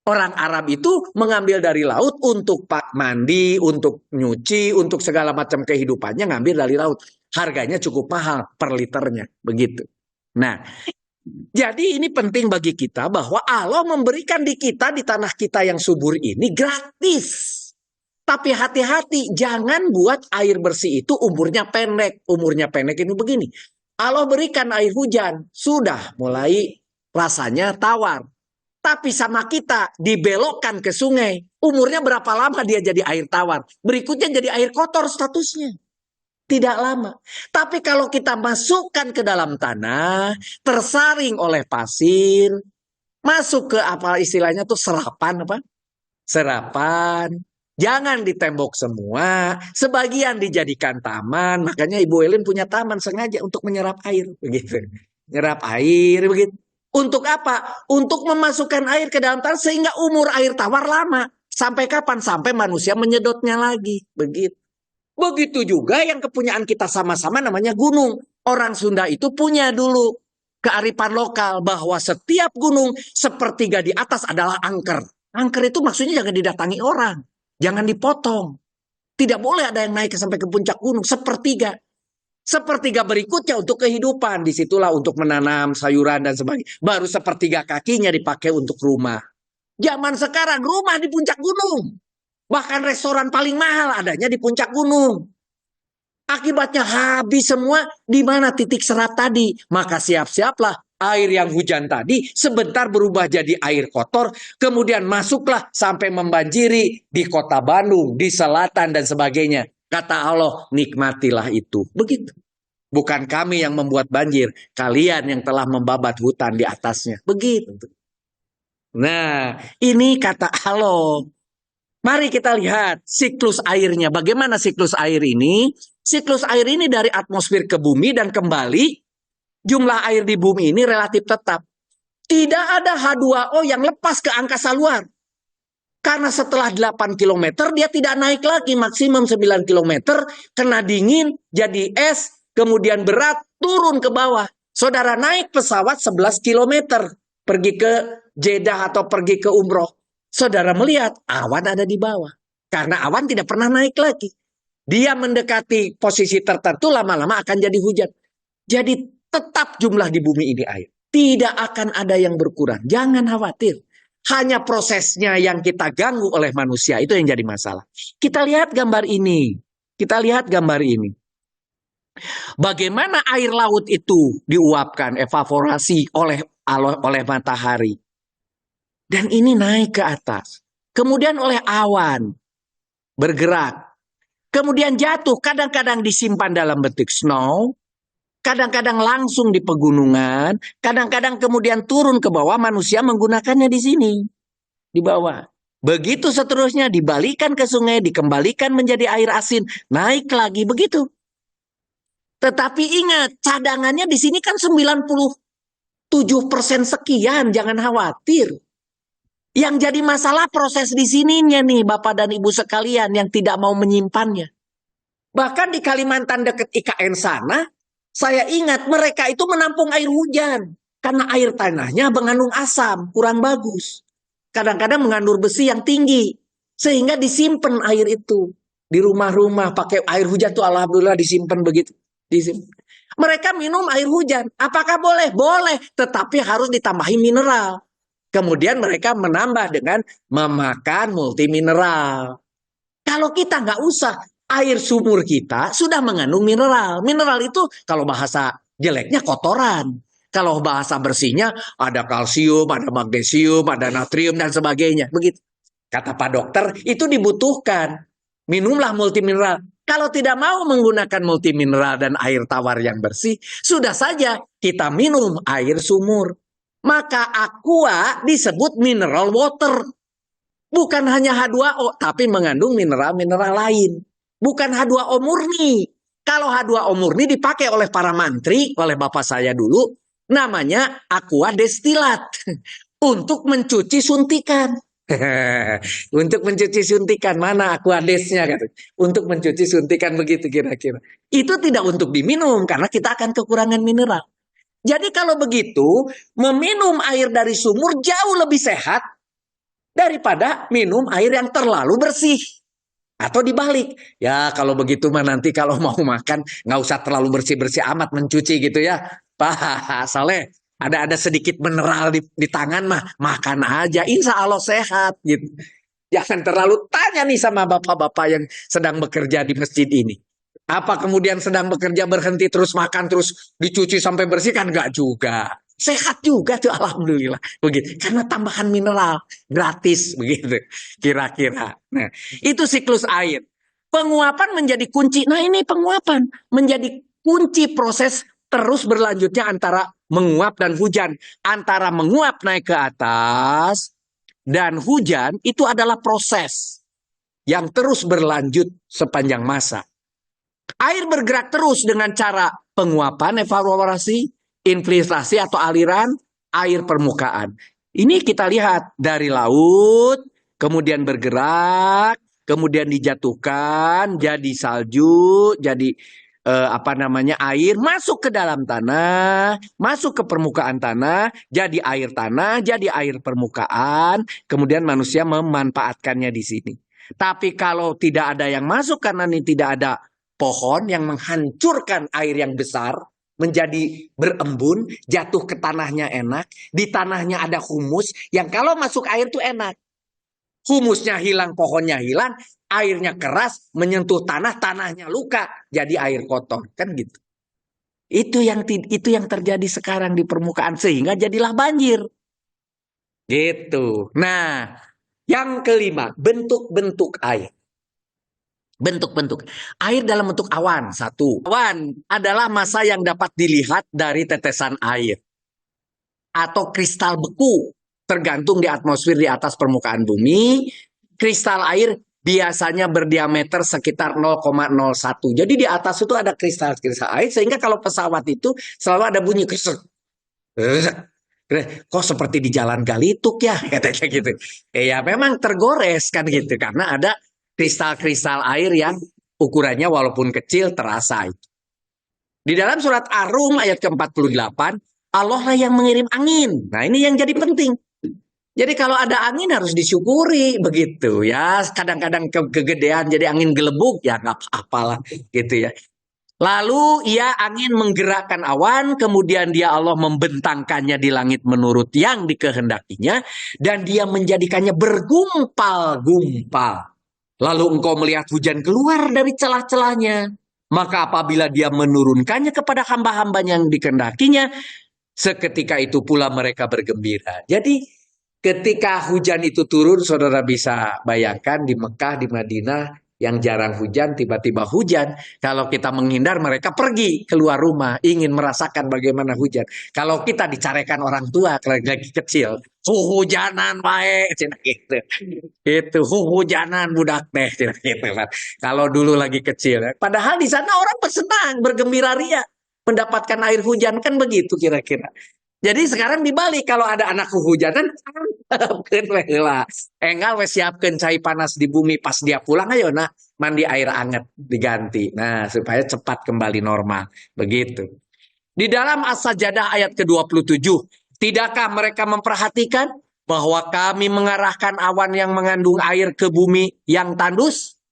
Orang Arab itu mengambil dari laut untuk mandi, untuk nyuci, untuk segala macam kehidupannya ngambil dari laut. Harganya cukup mahal per liternya, begitu. Nah, jadi ini penting bagi kita bahwa Allah memberikan di kita, di tanah kita yang subur ini gratis. Tapi hati-hati, jangan buat air bersih itu umurnya pendek. Umurnya pendek itu begini. Allah berikan air hujan, sudah mulai rasanya tawar. Tapi sama kita dibelokkan ke sungai. Umurnya berapa lama dia jadi air tawar? Berikutnya jadi air kotor statusnya. Tidak lama. Tapi kalau kita masukkan ke dalam tanah, tersaring oleh pasir, masuk ke apa istilahnya tuh serapan apa? Serapan. Jangan ditembok semua, sebagian dijadikan taman. Makanya Ibu Elin punya taman sengaja untuk menyerap air, begitu. Menyerap air begitu. Untuk apa? Untuk memasukkan air ke dalam tanah sehingga umur air tawar lama. Sampai kapan? Sampai manusia menyedotnya lagi. Begitu. Begitu juga yang kepunyaan kita sama-sama namanya gunung. Orang Sunda itu punya dulu kearifan lokal bahwa setiap gunung sepertiga di atas adalah angker. Angker itu maksudnya jangan didatangi orang. Jangan dipotong. Tidak boleh ada yang naik sampai ke puncak gunung. Sepertiga. Sepertiga berikutnya untuk kehidupan. Disitulah untuk menanam sayuran dan sebagainya. Baru sepertiga kakinya dipakai untuk rumah. Zaman sekarang rumah di puncak gunung. Bahkan restoran paling mahal adanya di puncak gunung. Akibatnya habis semua di mana titik serap tadi. Maka siap-siaplah air yang hujan tadi sebentar berubah jadi air kotor. Kemudian masuklah sampai membanjiri di kota Bandung, di selatan dan sebagainya. Kata Allah, nikmatilah itu. Begitu. Bukan kami yang membuat banjir. Kalian yang telah membabat hutan di atasnya. Begitu. Nah, ini kata Allah. Mari kita lihat siklus airnya. Bagaimana siklus air ini? Siklus air ini dari atmosfer ke bumi dan kembali, jumlah air di bumi ini relatif tetap. Tidak ada H2O yang lepas ke angkasa luar. Karena setelah 8 km dia tidak naik lagi, maksimum 9 km, kena dingin, jadi es, kemudian berat, turun ke bawah. Saudara naik pesawat 11 km, pergi ke Jeddah atau pergi ke umroh. Saudara melihat awan ada di bawah. Karena awan tidak pernah naik lagi. Dia mendekati posisi tertentu, lama-lama akan jadi hujan. Jadi tetap jumlah di bumi ini air. Tidak akan ada yang berkurang. Jangan khawatir. Hanya prosesnya yang kita ganggu oleh manusia, itu yang jadi masalah. Kita lihat gambar ini. Kita lihat gambar ini. Bagaimana air laut itu diuapkan, evaporasi oleh matahari. Dan ini naik ke atas. Kemudian oleh awan bergerak. Kemudian jatuh, kadang-kadang disimpan dalam bentuk snow, kadang-kadang langsung di pegunungan, kadang-kadang kemudian turun ke bawah, manusia menggunakannya di sini, di bawah. Begitu seterusnya, dibalikan ke sungai, dikembalikan menjadi air asin, naik lagi, begitu. Tetapi ingat, cadangannya di sini kan 97% sekian, jangan khawatir. Yang jadi masalah proses di sininya nih, Bapak dan Ibu sekalian yang tidak mau menyimpannya. Bahkan di Kalimantan dekat IKN sana, saya ingat mereka itu menampung air hujan. Karena air tanahnya mengandung asam, kurang bagus. Kadang-kadang mengandung besi yang tinggi. Sehingga disimpan air itu. Di rumah-rumah pakai air hujan tuh alhamdulillah disimpan begitu. Disimpan. Mereka minum air hujan. Apakah boleh? Boleh. Tetapi harus ditambahi mineral. Kemudian mereka menambah dengan memakan multimineral. Kalau kita nggak usah, air sumur kita sudah mengandung mineral. Mineral itu kalau bahasa jeleknya kotoran. Kalau bahasa bersihnya ada kalsium, ada magnesium, ada natrium dan sebagainya. Begitu. Kata Pak Dokter, itu dibutuhkan. Minumlah multimineral. Kalau tidak mau menggunakan multimineral dan air tawar yang bersih, sudah saja kita minum air sumur. Maka aqua disebut mineral water. Bukan hanya H2O, tapi mengandung mineral-mineral lain. Bukan H2O murni. Kalau H2O murni dipakai oleh para mantri, oleh bapak saya dulu, namanya aqua destilat. Untuk mencuci suntikan. Untuk mencuci suntikan, mana aquadesnya? Untuk mencuci suntikan begitu kira-kira. Itu tidak untuk diminum, karena kita akan kekurangan mineral. Jadi kalau begitu, meminum air dari sumur jauh lebih sehat daripada minum air yang terlalu bersih. Atau dibalik. Ya kalau begitu mah nanti kalau mau makan, nggak usah terlalu bersih-bersih amat mencuci gitu ya. Pak Saleh, ada sedikit mineral di tangan mah, makan aja. Insya Allah sehat gitu. Jangan terlalu tanya nih sama bapak-bapak yang sedang bekerja di masjid ini. Apa kemudian sedang bekerja berhenti terus makan terus dicuci sampai bersih kan enggak juga. Sehat juga tuh alhamdulillah begitu. Karena tambahan mineral gratis begitu kira-kira. Nah, itu siklus air. Penguapan menjadi kunci. Nah, ini penguapan menjadi kunci proses terus berlanjutnya antara menguap dan hujan. Antara menguap naik ke atas dan hujan itu adalah proses yang terus berlanjut sepanjang masa. Air bergerak terus dengan cara penguapan, evaporasi, infiltrasi atau aliran air permukaan. Ini kita lihat dari laut, kemudian bergerak, kemudian dijatuhkan, jadi salju, jadi air masuk ke dalam tanah, masuk ke permukaan tanah, jadi air permukaan, kemudian manusia memanfaatkannya di sini. Tapi kalau tidak ada yang masuk karena ini tidak ada pohon yang menghancurkan air yang besar menjadi berembun, jatuh ke tanahnya enak, di tanahnya ada humus yang kalau masuk air tuh enak. Humusnya hilang, pohonnya hilang, airnya keras, menyentuh tanah, tanahnya luka, jadi air kotor, kan gitu. Itu yang terjadi sekarang di permukaan sehingga jadilah banjir. Gitu. Nah, yang kelima, bentuk-bentuk air. Bentuk-bentuk. Air dalam bentuk awan, satu. Awan adalah massa yang dapat dilihat dari tetesan air. Atau kristal beku. Tergantung di atmosfer di atas permukaan bumi. kristal air biasanya berdiameter sekitar 0,01. Jadi di atas itu ada kristal-kristal air, sehingga kalau pesawat itu selalu ada bunyi kristal. Kok seperti di jalan Galituk ya, katanya gitu. Ya memang tergores kan gitu, karena ada kristal-kristal air yang ukurannya walaupun kecil terasa itu. Di dalam surat Ar-Rum ayat ke-48, Allah lah yang mengirim angin. Nah ini yang jadi penting. Jadi kalau ada angin harus disyukuri begitu ya. Kadang-kadang kegedean jadi angin gelebuk ya nggak apa-apalah gitu ya. Lalu ia angin menggerakkan awan, kemudian dia Allah membentangkannya di langit menurut yang dikehendakinya, dan dia menjadikannya bergumpal-gumpal. Lalu engkau melihat hujan keluar dari celah-celahnya. Maka apabila dia menurunkannya kepada hamba-hambanya yang dikehendakinya, seketika itu pula mereka bergembira. Jadi ketika hujan itu turun, saudara bisa bayangkan di Mekah, di Madinah, yang jarang hujan, tiba-tiba hujan. Kalau kita menghindar, mereka pergi keluar rumah, ingin merasakan bagaimana hujan. Kalau kita dicarekan orang tua, lagi kecil, hujanan baik, gitu. Itu hujanan budak deh, gitu. Kalau dulu lagi kecil. Padahal di sana orang bersenang, bergembira ria, mendapatkan air hujan, kan begitu kira-kira. Jadi sekarang dibalik, kalau ada anak kehujanan, enggak wes siapkan cai panas di bumi, pas dia pulang ayo nak mandi air hangat diganti. Nah, supaya cepat kembali normal. Begitu. Di dalam As-Sajdah ayat ke-27, tidakkah mereka memperhatikan bahwa kami mengarahkan awan yang mengandung air ke bumi yang tandus?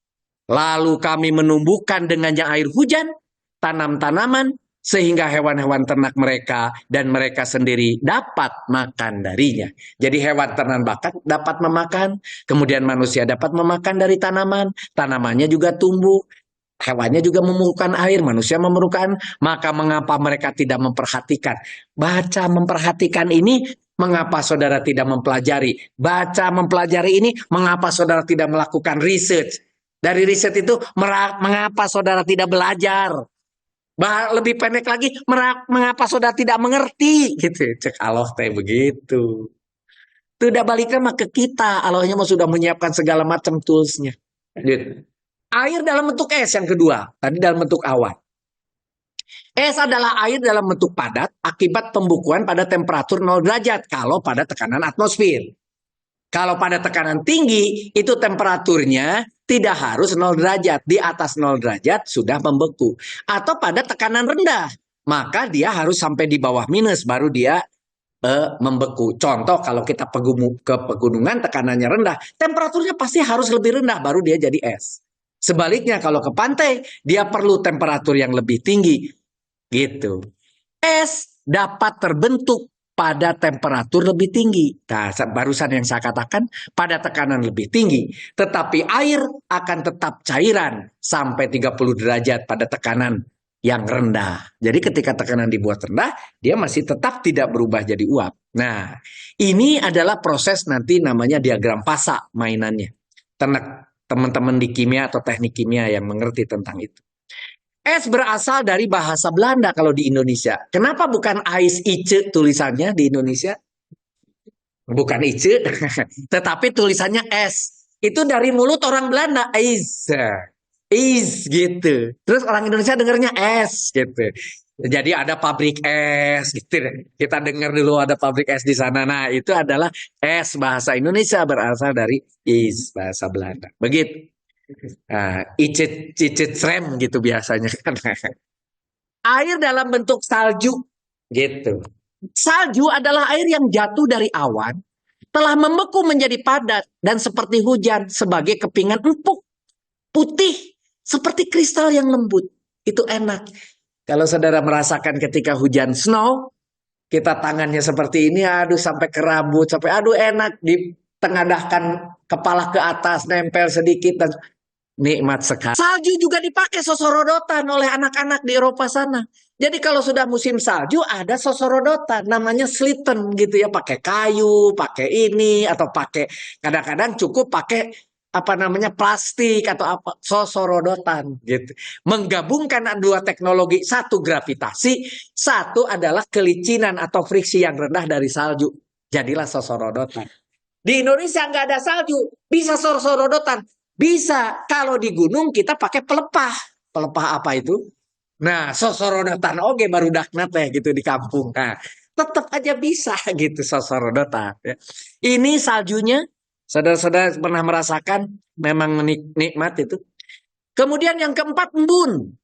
Lalu kami menumbuhkan dengannya air hujan, tanam-tanaman, sehingga hewan-hewan ternak mereka dan mereka sendiri dapat makan darinya. Jadi hewan ternak dapat memakan, kemudian manusia dapat memakan dari tanaman, tanamannya juga tumbuh, hewannya juga memerlukan air, manusia memerlukan. Maka mengapa mereka tidak memperhatikan? Baca memperhatikan ini, mengapa saudara tidak mempelajari? Baca mempelajari ini, mengapa saudara tidak melakukan research? Dari riset itu, mengapa saudara tidak belajar? Lebih pendek lagi, mengapa saudara tidak mengerti? Gitu, cek Allah teh begitu. Tidak baliknya mah ke kita, Allahnya mah sudah menyiapkan segala macam toolsnya. Gitu. Air dalam bentuk es yang kedua, tadi dalam bentuk awan. Es adalah air dalam bentuk padat akibat pembukuan pada temperatur 0 derajat kalau pada tekanan atmosfer. Kalau pada tekanan tinggi, itu temperaturnya tidak harus 0 derajat. Di atas 0 derajat sudah membeku. Atau pada tekanan rendah, maka dia harus sampai di bawah minus, baru dia membeku. Contoh, kalau kita ke pegunungan tekanannya rendah, temperaturnya pasti harus lebih rendah, baru dia jadi es. Sebaliknya, kalau ke pantai, dia perlu temperatur yang lebih tinggi. Gitu. Es dapat terbentuk pada temperatur lebih tinggi. Nah, barusan yang saya katakan, pada tekanan lebih tinggi. Tetapi air akan tetap cairan sampai 30 derajat pada tekanan yang rendah. Jadi ketika tekanan dibuat rendah, dia masih tetap tidak berubah jadi uap. Nah, ini adalah proses nanti namanya diagram Fasa mainannya. Teman-teman di kimia atau teknik kimia yang mengerti tentang itu. Es berasal dari bahasa Belanda kalau di Indonesia. Kenapa bukan ais ice tulisannya di Indonesia? Bukan ice, tetapi tulisannya es. Itu dari mulut orang Belanda, ais. Is gitu. Terus orang Indonesia dengarnya es gitu. Jadi ada pabrik es gitu. Kita dengar dulu ada pabrik es di sana. Nah, itu adalah es bahasa Indonesia berasal dari is bahasa Belanda. Begitu. Icit rem gitu biasanya kan. Air dalam bentuk salju gitu. Salju adalah air yang jatuh dari awan, telah membeku menjadi padat dan seperti hujan sebagai kepingan empuk, putih, seperti kristal yang lembut. Itu enak. Kalau saudara merasakan ketika hujan snow, kita tangannya seperti ini, aduh sampai ke rambut, sampai aduh enak, ditengadahkan kepala ke atas, nempel sedikit dan nikmat sekali. Salju juga dipakai sosorodotan oleh anak-anak di Eropa sana. Jadi kalau sudah musim salju ada sosorodotan, namanya slitten gitu ya, pakai kayu, pakai ini atau pakai kadang-kadang cukup pakai apa namanya plastik atau apa sosorodotan gitu. Menggabungkan dua teknologi, satu gravitasi, satu adalah kelicinan atau friksi yang rendah dari salju. Jadilah sosorodotan. Di Indonesia nggak ada salju, bisa sorodotan. Bisa, kalau di gunung kita pakai pelepah. Pelepah apa itu? Nah, sosorodotan oke baru daknat ya gitu di kampung. Nah, tetap aja bisa gitu sosorodotan. Ya. Ini saljunya, saudara-saudara pernah merasakan memang nikmat itu. Kemudian yang keempat, embun.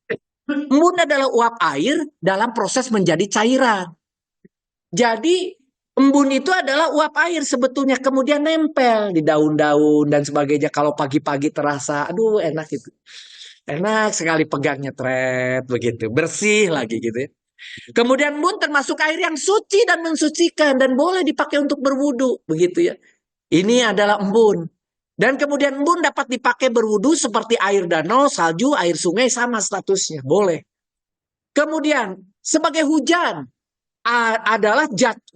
Embun adalah uap air dalam proses menjadi cairan. Jadi embun itu adalah uap air sebetulnya kemudian nempel di daun-daun dan sebagainya. Kalau pagi-pagi terasa, aduh enak itu. Enak sekali pegangnya tret begitu, bersih lagi gitu ya. Kemudian embun termasuk air yang suci dan mensucikan dan boleh dipakai untuk berwudu begitu ya. Ini adalah embun. Dan kemudian embun dapat dipakai berwudu seperti air danau, salju, air sungai sama statusnya, boleh. Kemudian sebagai hujan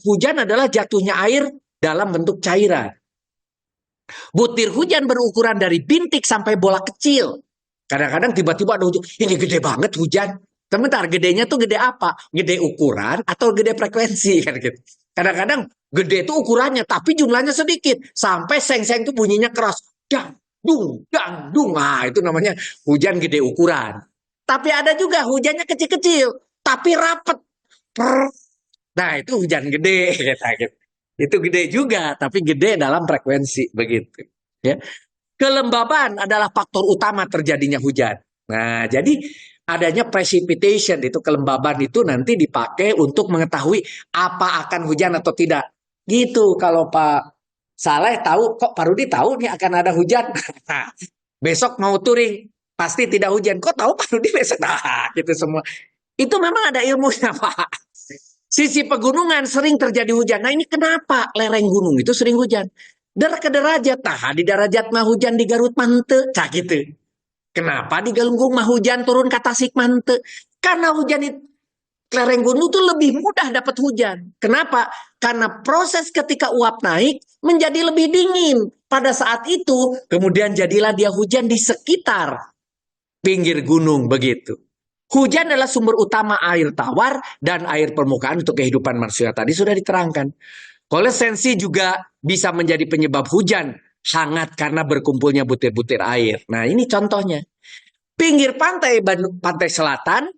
hujan adalah jatuhnya air dalam bentuk cairan. Butir hujan berukuran dari bintik sampai bola kecil. Kadang-kadang tiba-tiba ada hujan, ini gede banget hujan. Sebentar, gedenya tuh gede apa? Gede ukuran atau gede frekuensi kan gitu. Kadang-kadang gede itu ukurannya, tapi jumlahnya sedikit. Sampai seng-seng itu bunyinya keras. Dang, dung, dang, dung. Nah, itu namanya hujan gede ukuran. Tapi ada juga hujannya kecil-kecil, tapi rapet. Nah, itu hujan gede. Gitu. Itu gede juga, tapi gede dalam frekuensi. Begitu. Ya. Kelembaban adalah faktor utama terjadinya hujan. Nah, jadi adanya precipitation itu kelembaban itu nanti dipakai untuk mengetahui apa akan hujan atau tidak. Gitu kalau Pak Saleh tahu, kok Pak Rudi tahu nih akan ada hujan. Nah, besok mau touring pasti tidak hujan. Kok tahu Pak Rudi besok? Nah, gitu semua. Itu memang ada ilmunya, Pak. Sisi pegunungan sering terjadi hujan. Nah, ini kenapa lereng gunung itu sering hujan? Ke derajat, nah di derajat mah hujan di Garut mante, cah gitu. Kenapa di Galunggung mah hujan turun ke Tasik mante? Karena hujan itu lereng gunung itu lebih mudah dapat hujan. Kenapa? Karena proses ketika uap naik menjadi lebih dingin. Pada saat itu kemudian jadilah dia hujan di sekitar pinggir gunung begitu. Hujan adalah sumber utama air tawar dan air permukaan untuk kehidupan manusia. Tadi sudah diterangkan. Kolesensi juga bisa menjadi penyebab hujan hangat karena berkumpulnya butir-butir air. Nah, ini contohnya. Pinggir pantai pantai selatan,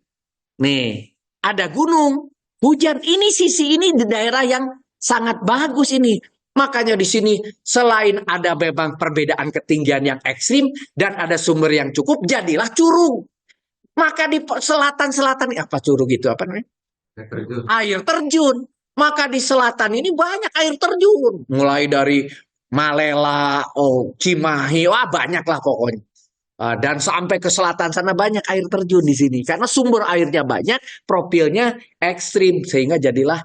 nih, ada gunung. Hujan ini sisi ini di daerah yang sangat bagus ini. Makanya di sini selain ada memang perbedaan ketinggian yang ekstrim dan ada sumber yang cukup, jadilah curug. Maka di selatan-selatan apa curug itu apa namanya? Air terjun. Maka di selatan ini banyak air terjun. Mulai dari Malela, Cimahi, wah banyak lah pokoknya. Dan sampai ke selatan sana banyak air terjun di sini. Karena sumber airnya banyak, profilnya ekstrim. Sehingga jadilah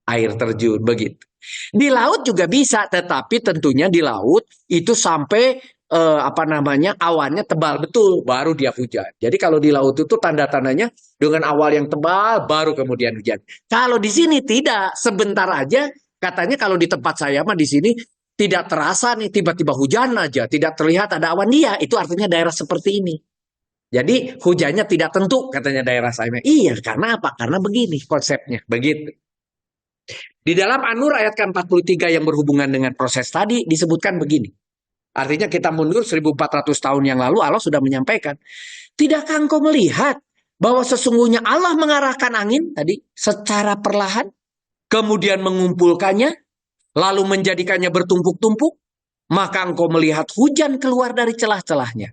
air terjun begitu. Di laut juga bisa, tetapi tentunya di laut itu sampai awannya tebal betul baru dia hujan. Jadi kalau di laut itu tanda-tandanya dengan awal yang tebal baru kemudian hujan. Kalau di sini tidak, sebentar aja katanya kalau di tempat saya mah di sini tidak terasa nih tiba-tiba hujan aja, tidak terlihat ada awan dia, itu artinya daerah seperti ini. Jadi hujannya tidak tentu katanya daerah saya. Iya, karena apa? Karena begini konsepnya, begitu. Di dalam An-Nur ayat ke-43 yang berhubungan dengan proses tadi disebutkan begini. Artinya kita mundur 1400 tahun yang lalu Allah sudah menyampaikan. Tidakkah engkau melihat bahwa sesungguhnya Allah mengarahkan angin tadi secara perlahan. Kemudian mengumpulkannya. Lalu menjadikannya bertumpuk-tumpuk. Maka engkau melihat hujan keluar dari celah-celahnya.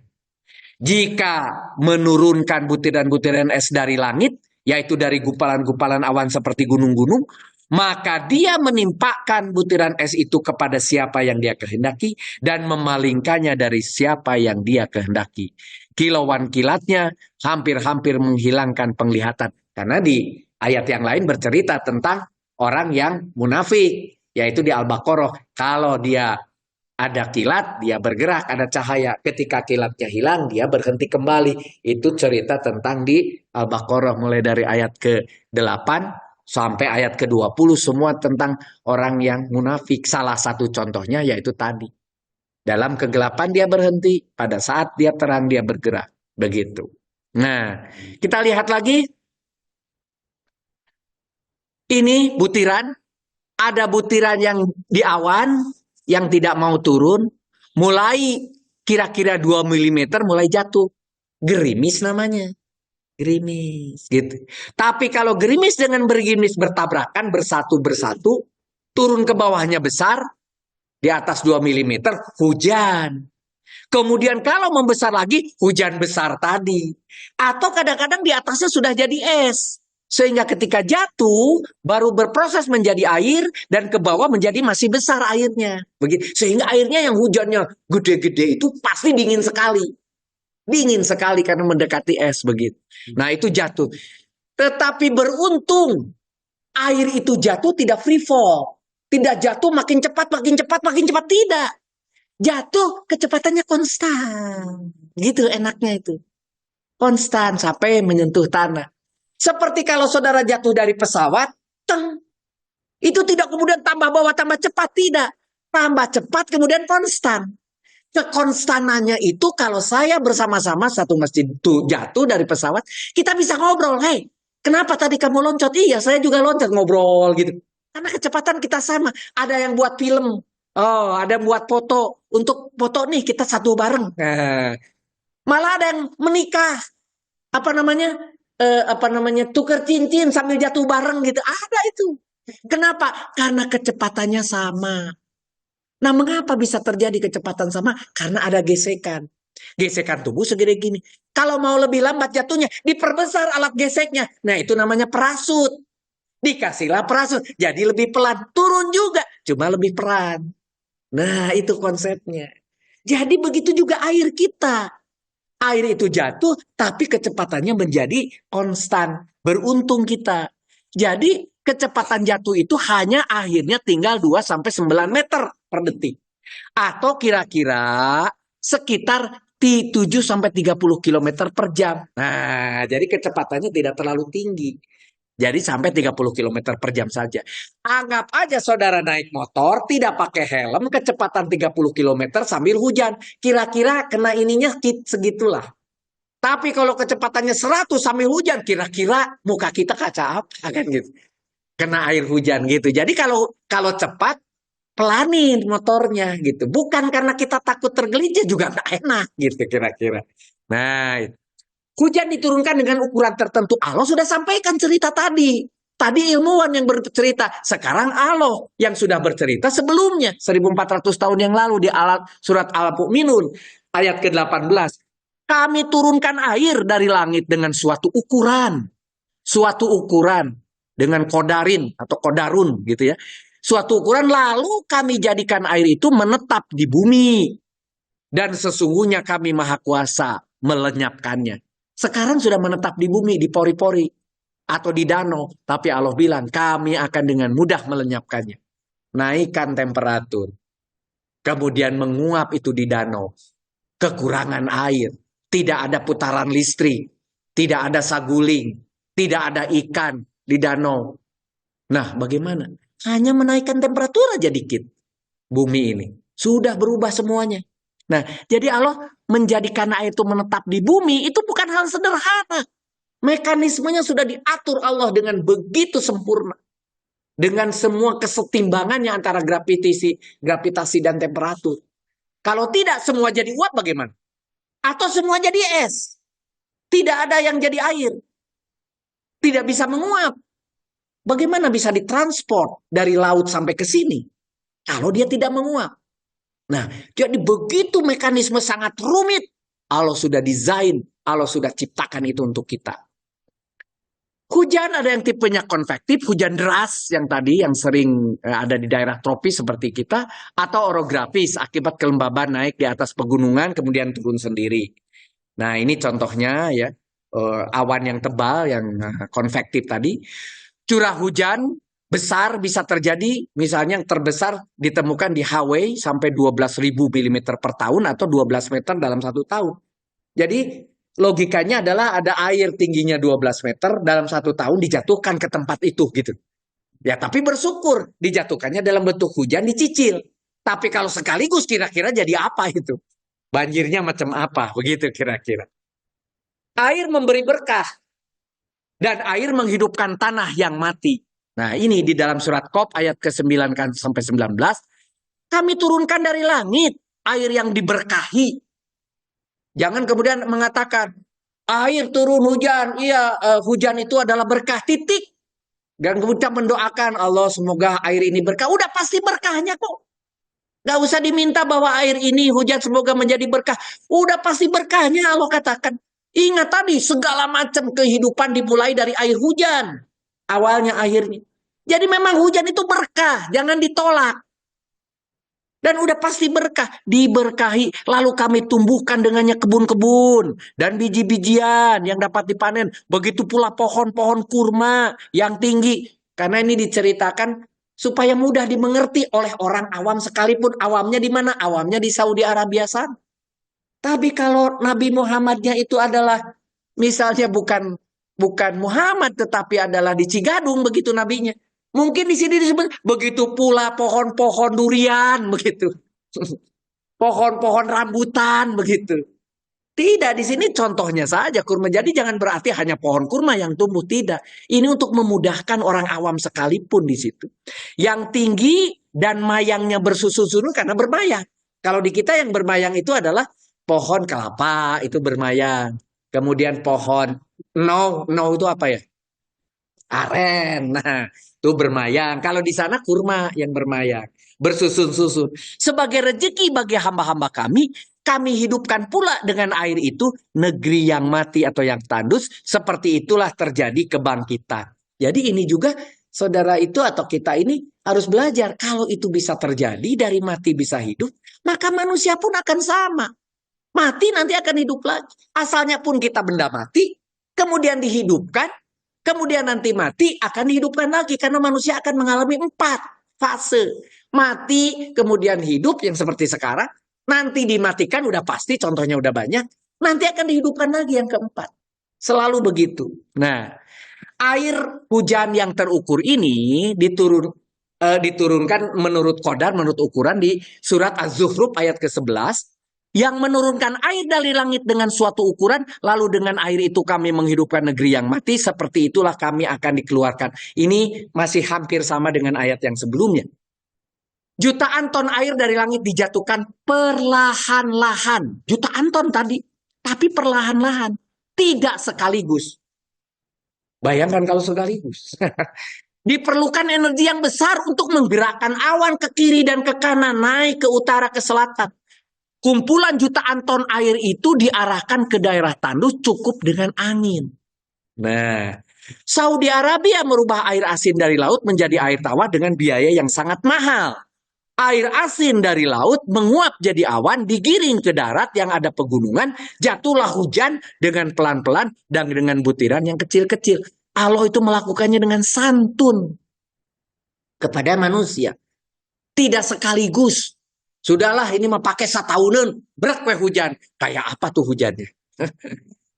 Jika menurunkan butiran-butiran es dari langit. Yaitu dari gumpalan-gumpalan awan seperti gunung-gunung. Maka dia menimpakan butiran es itu kepada siapa yang dia kehendaki dan memalingkannya dari siapa yang dia kehendaki. Kilauan kilatnya hampir-hampir menghilangkan penglihatan. Karena di ayat yang lain bercerita tentang orang yang munafik. Yaitu di Al-Baqarah. Kalau dia ada kilat, dia bergerak, ada cahaya. Ketika kilatnya hilang, dia berhenti kembali. Itu cerita tentang di Al-Baqarah mulai dari ayat ke-8 sampai ayat ke-20 semua tentang orang yang munafik. Salah satu contohnya yaitu tadi. Dalam kegelapan dia berhenti, pada saat dia terang dia bergerak. Begitu. Nah, kita lihat lagi. Ini butiran. Ada butiran yang di awan, yang tidak mau turun, mulai kira-kira 2 milimeter mulai jatuh. Gerimis namanya. Gerimis gitu. Tapi kalau gerimis dengan bergerimis bertabrakan, bersatu-bersatu, turun ke bawahnya besar, di atas 2 milimeter, hujan. Kemudian kalau membesar lagi, hujan besar tadi. Atau kadang-kadang di atasnya sudah jadi es. Sehingga ketika jatuh, baru berproses menjadi air, dan ke bawah menjadi masih besar airnya. Begitu. Sehingga airnya yang hujannya gede-gede itu pasti dingin sekali. Dingin sekali karena mendekati es begitu. Nah itu jatuh. Tetapi beruntung, air itu jatuh tidak free fall. Tidak jatuh makin cepat, makin cepat, makin cepat. Tidak. Jatuh kecepatannya konstan. Gitu enaknya itu. Konstan sampai menyentuh tanah. Seperti kalau saudara jatuh dari pesawat, teng. Itu tidak kemudian tambah bawah, tambah cepat. Tidak. Tambah cepat kemudian konstan. Kekonstanannya itu kalau saya bersama-sama satu masjid itu jatuh dari pesawat, kita bisa ngobrol. Hei, kenapa tadi kamu loncat? Iya, saya juga loncat, ngobrol gitu. Karena kecepatan kita sama. Ada yang buat film. Oh, ada yang buat foto. Untuk foto nih kita satu bareng. Malah ada yang menikah. Apa namanya? Tukar cincin sambil jatuh bareng gitu. Ada itu. Kenapa? Karena kecepatannya sama. Nah, mengapa bisa terjadi kecepatan sama? Karena ada gesekan. Gesekan tubuh segede gini. Kalau mau lebih lambat jatuhnya, diperbesar alat geseknya. Nah, itu namanya parasut. Dikasihlah parasut. Jadi lebih pelan. Turun juga, cuma lebih pelan. Nah, itu konsepnya. Jadi begitu juga air kita. Air itu jatuh, tapi kecepatannya menjadi konstan. Beruntung kita. Jadi kecepatan jatuh itu hanya akhirnya tinggal 2-9 meter per detik. Atau kira-kira sekitar 7-30 kilometer per jam. Nah, jadi kecepatannya tidak terlalu tinggi. Jadi sampai 30 kilometer per jam saja. Anggap aja saudara naik motor, tidak pakai helm, kecepatan 30 kilometer sambil hujan. Kira-kira kena ininya segitulah. Tapi kalau kecepatannya 100 sambil hujan, kira-kira muka kita kaca apa kan gitu. Kena air hujan gitu. Jadi kalau cepat, pelanin motornya gitu. Bukan karena kita takut tergelincir juga nggak enak gitu kira-kira. Nah, hujan diturunkan dengan ukuran tertentu. Allah sudah sampaikan cerita tadi. Tadi ilmuwan yang bercerita. Sekarang Allah yang sudah bercerita sebelumnya. 1400 tahun yang lalu di surat Al-Mu'minun. Ayat ke-18. Kami turunkan air dari langit dengan suatu ukuran. Suatu ukuran. Dengan kodarin atau kodarun gitu ya. Suatu ukuran lalu kami jadikan air itu menetap di bumi. Dan sesungguhnya kami maha kuasa melenyapkannya. Sekarang sudah menetap di bumi, di pori-pori. Atau di danau. Tapi Allah bilang kami akan dengan mudah melenyapkannya. Naikkan temperatur. Kemudian menguap itu di danau. Kekurangan air. Tidak ada putaran listrik. Tidak ada saguling. Tidak ada ikan di danau. Nah bagaimana? Hanya menaikkan temperatur aja dikit. Bumi ini. Sudah berubah semuanya. Nah, jadi Allah menjadikan air itu menetap di bumi, itu bukan hal sederhana. Mekanismenya sudah diatur Allah dengan begitu sempurna. Dengan semua kesetimbangannya antara gravitasi dan temperatur. Kalau tidak semua jadi uap bagaimana? Atau semua jadi es? Tidak ada yang jadi air. Tidak bisa menguap. Bagaimana bisa ditransport dari laut sampai ke sini? Kalau dia tidak menguap. Nah, jadi begitu mekanisme sangat rumit. Allah sudah desain, Allah sudah ciptakan itu untuk kita. Hujan ada yang tipenya konvektif, hujan deras yang tadi yang sering ada di daerah tropis seperti kita, atau orografis akibat kelembaban naik di atas pegunungan kemudian turun sendiri. Nah, ini contohnya ya, awan yang tebal yang konvektif tadi. Curah hujan besar bisa terjadi, misalnya yang terbesar ditemukan di Hawaii sampai 12.000 mm per tahun atau 12 meter dalam 1 tahun. Jadi logikanya adalah ada air tingginya 12 meter dalam 1 tahun dijatuhkan ke tempat itu gitu. Ya tapi bersyukur dijatuhkannya dalam bentuk hujan dicicil. Tapi kalau sekaligus kira-kira jadi apa itu? Banjirnya macam apa? Begitu kira-kira. Air memberi berkah. Dan air menghidupkan tanah yang mati. Nah ini di dalam surat Qaf ayat ke-9 sampai 19. Kami turunkan dari langit air yang diberkahi. Jangan kemudian mengatakan air turun hujan, iya hujan itu adalah berkah titik. Dan kemudian mendoakan Allah semoga air ini berkah. Udah pasti berkahnya kok. Gak usah diminta bahwa air ini hujan semoga menjadi berkah. Udah pasti berkahnya Allah katakan. Ingat tadi segala macam kehidupan dimulai dari air hujan. Awalnya akhirnya. Jadi memang hujan itu berkah. Jangan ditolak. Dan udah pasti berkah, diberkahi. Lalu kami tumbuhkan dengannya kebun-kebun dan biji-bijian yang dapat dipanen. Begitu pula pohon-pohon kurma yang tinggi. Karena ini diceritakan supaya mudah dimengerti oleh orang awam sekalipun. Awamnya di mana? Awamnya di Saudi Arabia sana. Tapi kalau Nabi Muhammadnya itu adalah misalnya bukan Muhammad tetapi adalah di Cigadung begitu nabinya. Mungkin di sini disebut begitu pula pohon-pohon durian begitu. Pohon-pohon rambutan begitu. Tidak, di sini contohnya saja kurma. Jadi jangan berarti hanya pohon kurma yang tumbuh, tidak. Ini untuk memudahkan orang awam sekalipun di situ. Yang tinggi dan mayangnya bersusun-susun karena bermayang. Kalau di kita yang bermayang itu adalah pohon kelapa itu bermayang. Kemudian pohon no itu apa ya? Aren. Nah, itu bermayang. Kalau di sana kurma yang bermayang. Bersusun-susun. Sebagai rezeki bagi hamba-hamba kami, kami hidupkan pula dengan air itu negeri yang mati atau yang tandus. Seperti itulah terjadi kebangkitan. Jadi ini juga saudara itu atau kita ini harus belajar. Kalau itu bisa terjadi dari mati bisa hidup, maka manusia pun akan sama. Mati nanti akan hidup lagi. Asalnya pun kita benda mati, kemudian dihidupkan, kemudian nanti mati akan dihidupkan lagi. Karena manusia akan mengalami 4 fase. Mati, kemudian hidup yang seperti sekarang. Nanti dimatikan udah pasti, contohnya udah banyak. Nanti akan dihidupkan lagi yang keempat. Selalu begitu. Nah, air hujan yang terukur ini diturunkan menurut qadar, menurut ukuran di surat Az-Zukhruf ayat ke-11. Yang menurunkan air dari langit dengan suatu ukuran, lalu dengan air itu kami menghidupkan negeri yang mati, seperti itulah kami akan dikeluarkan. Ini masih hampir sama dengan ayat yang sebelumnya. Jutaan ton air dari langit dijatuhkan perlahan-lahan. Jutaan ton tadi, tapi perlahan-lahan. Tidak sekaligus. Bayangkan kalau sekaligus. Diperlukan energi yang besar untuk menggerakkan awan ke kiri dan ke kanan, naik ke utara, ke selatan. Kumpulan jutaan ton air itu diarahkan ke daerah tandus cukup dengan angin. Nah, Saudi Arabia merubah air asin dari laut menjadi air tawar dengan biaya yang sangat mahal. Air asin dari laut menguap jadi awan, digiring ke darat yang ada pegunungan, jatuhlah hujan dengan pelan-pelan dan dengan butiran yang kecil-kecil. Allah itu melakukannya dengan santun kepada manusia. Tidak sekaligus. Sudahlah ini mah pakai satahunan, berat kue hujan. Kayak apa tuh hujannya?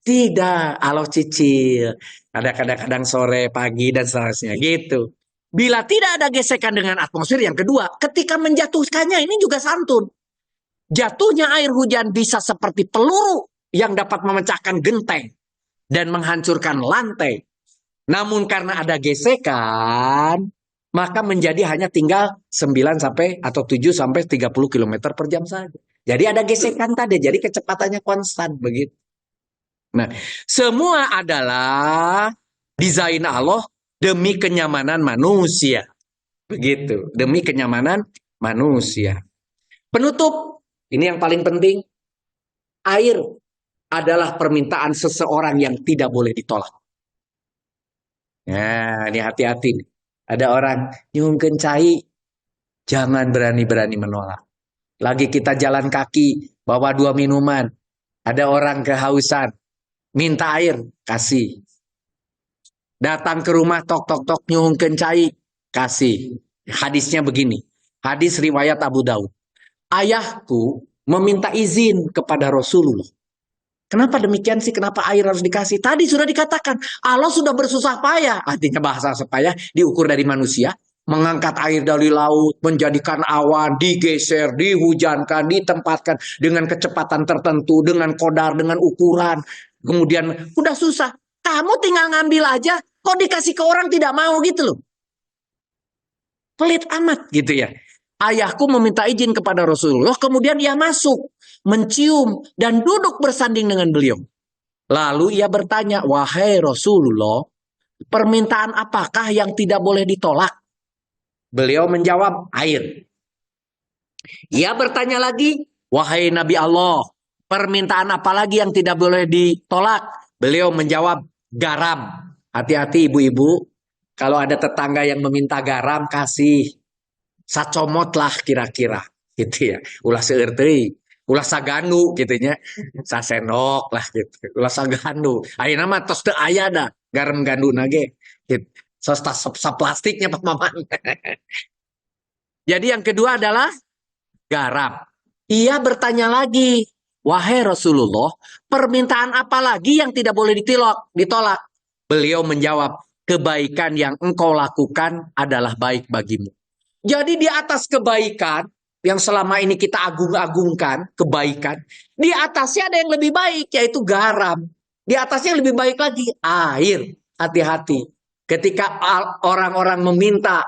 Tidak, Allah cicil. Ada kadang-kadang sore, pagi, dan seterusnya gitu. Bila tidak ada gesekan dengan atmosfer yang kedua, ketika menjatuhkannya ini juga santun. Jatuhnya air hujan bisa seperti peluru yang dapat memecahkan genteng dan menghancurkan lantai. Namun karena ada gesekan, maka menjadi hanya tinggal 9 sampai atau 7 sampai 30 km per jam saja. Jadi ada gesekan tadi, jadi kecepatannya konstan begitu. Nah, semua adalah desain Allah demi kenyamanan manusia. Begitu, demi kenyamanan manusia. Penutup, ini yang paling penting. Air adalah permintaan seseorang yang tidak boleh ditolak. Nah, ini hati-hati nih. Ada orang nyungken cai, jangan berani-berani menolak. Lagi kita jalan kaki, bawa 2 minuman. Ada orang kehausan, minta air, kasih. Datang ke rumah, tok-tok-tok, nyungken cai, kasih. Hadisnya begini, hadis riwayat Abu Daud. Ayahku meminta izin kepada Rasulullah. Kenapa demikian sih? Kenapa air harus dikasih? Tadi sudah dikatakan, Allah sudah bersusah payah. Artinya bahasa payah diukur dari manusia. Mengangkat air dari laut, menjadikan awan, digeser, dihujankan, ditempatkan dengan kecepatan tertentu, dengan qadar, dengan ukuran. Kemudian udah susah. Kamu tinggal ngambil aja, kok dikasih ke orang tidak mau gitu loh. Pelit amat gitu ya. Ayahku meminta izin kepada Rasulullah, kemudian ia masuk, mencium, dan duduk bersanding dengan beliau. Lalu ia bertanya, wahai Rasulullah, permintaan apakah yang tidak boleh ditolak? Beliau menjawab, air. Ia bertanya lagi, wahai Nabi Allah, permintaan apa lagi yang tidak boleh ditolak? Beliau menjawab, garam. Hati-hati ibu-ibu, kalau ada tetangga yang meminta garam, kasih. Sacomot lah kira-kira. Gitu ya. Ulah seueur teuing. Ulah saganu gitu nya. Sasendok lah gitu. Ulah saganu. Ayeuna mah tos teu aya dah garam ganduna ge. Gitu. Sos plastiknya Pak Maman. Jadi yang kedua adalah garam. Ia bertanya lagi, wahai Rasulullah, permintaan apa lagi yang tidak boleh ditolak? Beliau menjawab, kebaikan yang engkau lakukan adalah baik bagimu. Jadi di atas kebaikan yang selama ini kita agung-agungkan, kebaikan, di atasnya ada yang lebih baik, yaitu garam. Di atasnya lebih baik lagi, air. Hati-hati. Ketika orang-orang meminta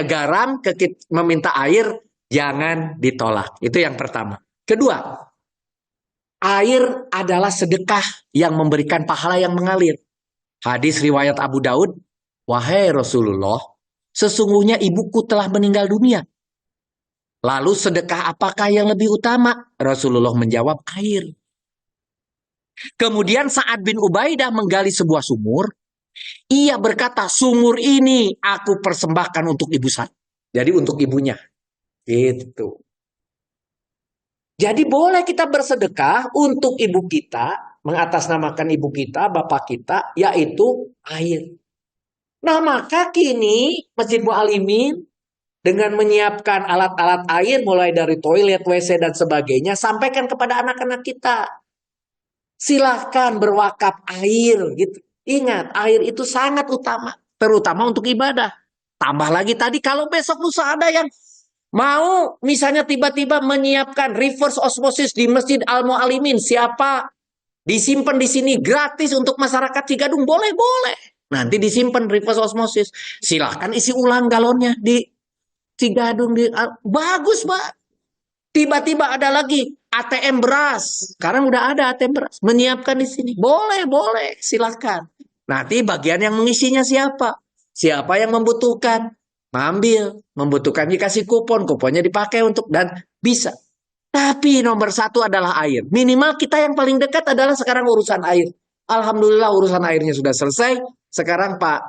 garam, meminta air, jangan ditolak. Itu yang pertama. Kedua, air adalah sedekah yang memberikan pahala yang mengalir. Hadis riwayat Abu Daud, wahai Rasulullah, sesungguhnya ibuku telah meninggal dunia. Lalu sedekah apakah yang lebih utama? Rasulullah menjawab, air. Kemudian Sa'ad bin Ubaidah menggali sebuah sumur. Ia berkata, sumur ini aku persembahkan untuk ibu saya. Jadi untuk ibunya. Gitu. Jadi boleh kita bersedekah untuk ibu kita, mengatasnamakan ibu kita, bapak kita, yaitu air. Nah maka kini Masjid Mu'alimin dengan menyiapkan alat-alat air mulai dari toilet, WC dan sebagainya, sampaikan kepada anak-anak kita. Silahkan berwakaf air gitu. Ingat, air itu sangat utama, terutama untuk ibadah. Tambah lagi tadi kalau besok lusa ada yang mau misalnya tiba-tiba menyiapkan reverse osmosis di Masjid Al-Mu'alimin, siapa disimpan di sini gratis untuk masyarakat Cigadung, boleh. Nanti disimpan reverse osmosis. Silahkan isi ulang galonnya di Cigadung. Bagus, Pak. Tiba-tiba ada lagi ATM beras. Sekarang udah ada ATM beras. Menyiapkan di sini. Boleh. Silahkan. Nanti bagian yang mengisinya siapa? Siapa yang membutuhkan? Ambil. Membutuhkan dikasih kupon. Kuponnya dipakai untuk dan bisa. Tapi nomor satu adalah air. Minimal kita yang paling dekat adalah sekarang urusan air. Alhamdulillah urusan airnya sudah selesai. Sekarang Pak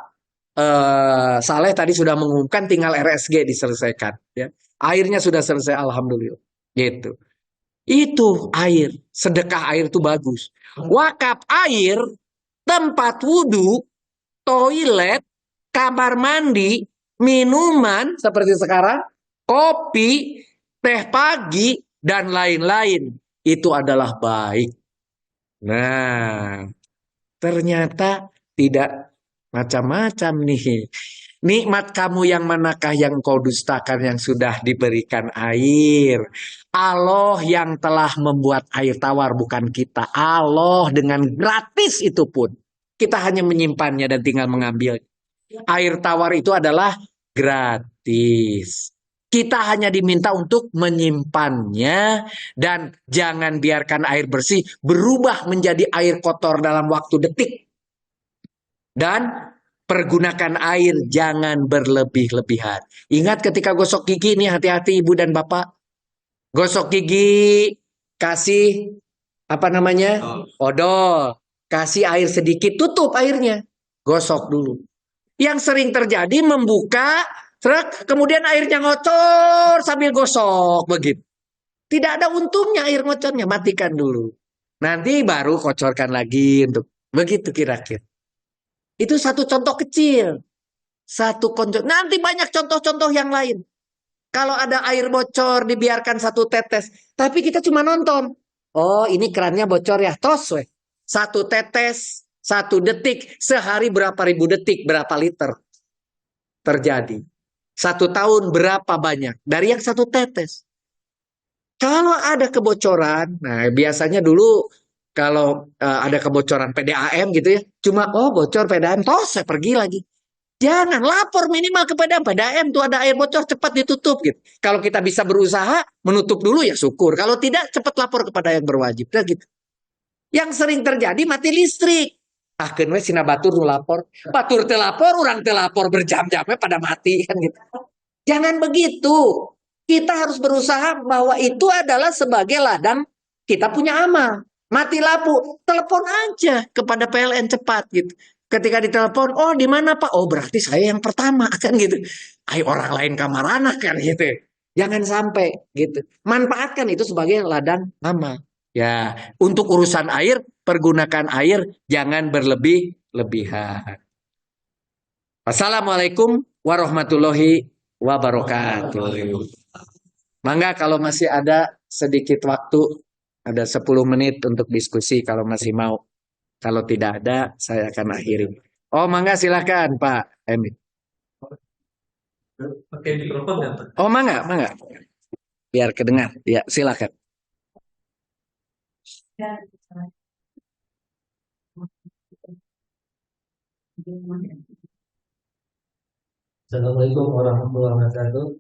Saleh tadi sudah mengumumkan tinggal RSG diselesaikan. Ya. Airnya sudah selesai, alhamdulillah. Gitu. Itu air. Sedekah air itu bagus. Wakaf air, tempat wudhu, toilet, kamar mandi, minuman seperti sekarang, kopi, teh pagi, dan lain-lain. Itu adalah baik. Nah, ternyata tidak macam-macam nih. Nikmat kamu yang manakah yang kau dustakan yang sudah diberikan air? Allah yang telah membuat air tawar, bukan kita. Allah dengan gratis itu pun. Kita hanya menyimpannya dan tinggal mengambil. Air tawar itu adalah gratis. Kita hanya diminta untuk menyimpannya dan jangan biarkan air bersih berubah menjadi air kotor dalam waktu detik. Dan pergunakan air jangan berlebih-lebihan. Ingat ketika gosok gigi nih, hati-hati ibu dan bapak. Gosok gigi, kasih odol. Kasih air sedikit, tutup airnya. Gosok dulu. Yang sering terjadi membuka, kemudian airnya ngocor sambil gosok. Begitu. Tidak ada untungnya air ngocornya, matikan dulu. Nanti baru kocorkan lagi untuk begitu kira-kira. Itu satu contoh kecil. Nanti banyak contoh-contoh yang lain. Kalau ada air bocor dibiarkan satu tetes. Tapi kita cuma nonton. Oh ini kerannya bocor ya. Tos weh. Satu tetes, 1 detik. Sehari berapa ribu detik, berapa liter. Terjadi. 1 tahun berapa banyak. Dari yang 1 tetes. Kalau ada kebocoran. Nah biasanya dulu. Kalau ada kebocoran PDAM gitu ya. Cuma bocor PDAM. Tos saya pergi lagi. Jangan lapor minimal kepada Pdam tuh ada air bocor cepat ditutup gitu. Kalau kita bisa berusaha menutup dulu ya syukur. Kalau tidak cepat lapor kepada yang berwajib. Nah, gitu. Yang sering terjadi mati listrik. Ahkeun we sina batur nu lapor. Batur teu lapor, urang teu lapor berjam-jamnya pada mati kan gitu. Jangan begitu. Kita harus berusaha bahwa itu adalah sebagai ladang kita punya amal. Mati lampu, telepon aja kepada PLN cepat gitu. Ketika ditelepon, oh di mana Pak? Oh berarti saya yang pertama kan gitu. Ayo orang lain kamarana kan gitu. Jangan sampai gitu. Manfaatkan itu sebagai ladang amal. Ya, untuk urusan air, pergunakan air jangan berlebih-lebihan. Assalamualaikum warahmatullahi wabarakatuh. Mangga kalau masih ada sedikit waktu, ada 10 menit untuk diskusi kalau masih mau. Kalau tidak ada, saya akan akhiri. Oh, mangga silakan Pak Emil. Pakai mikrofon nggak, Pak? Oh, mangga, mangga. Biar kedengar. Ya, silakan. Assalamualaikum warahmatullahi wabarakatuh.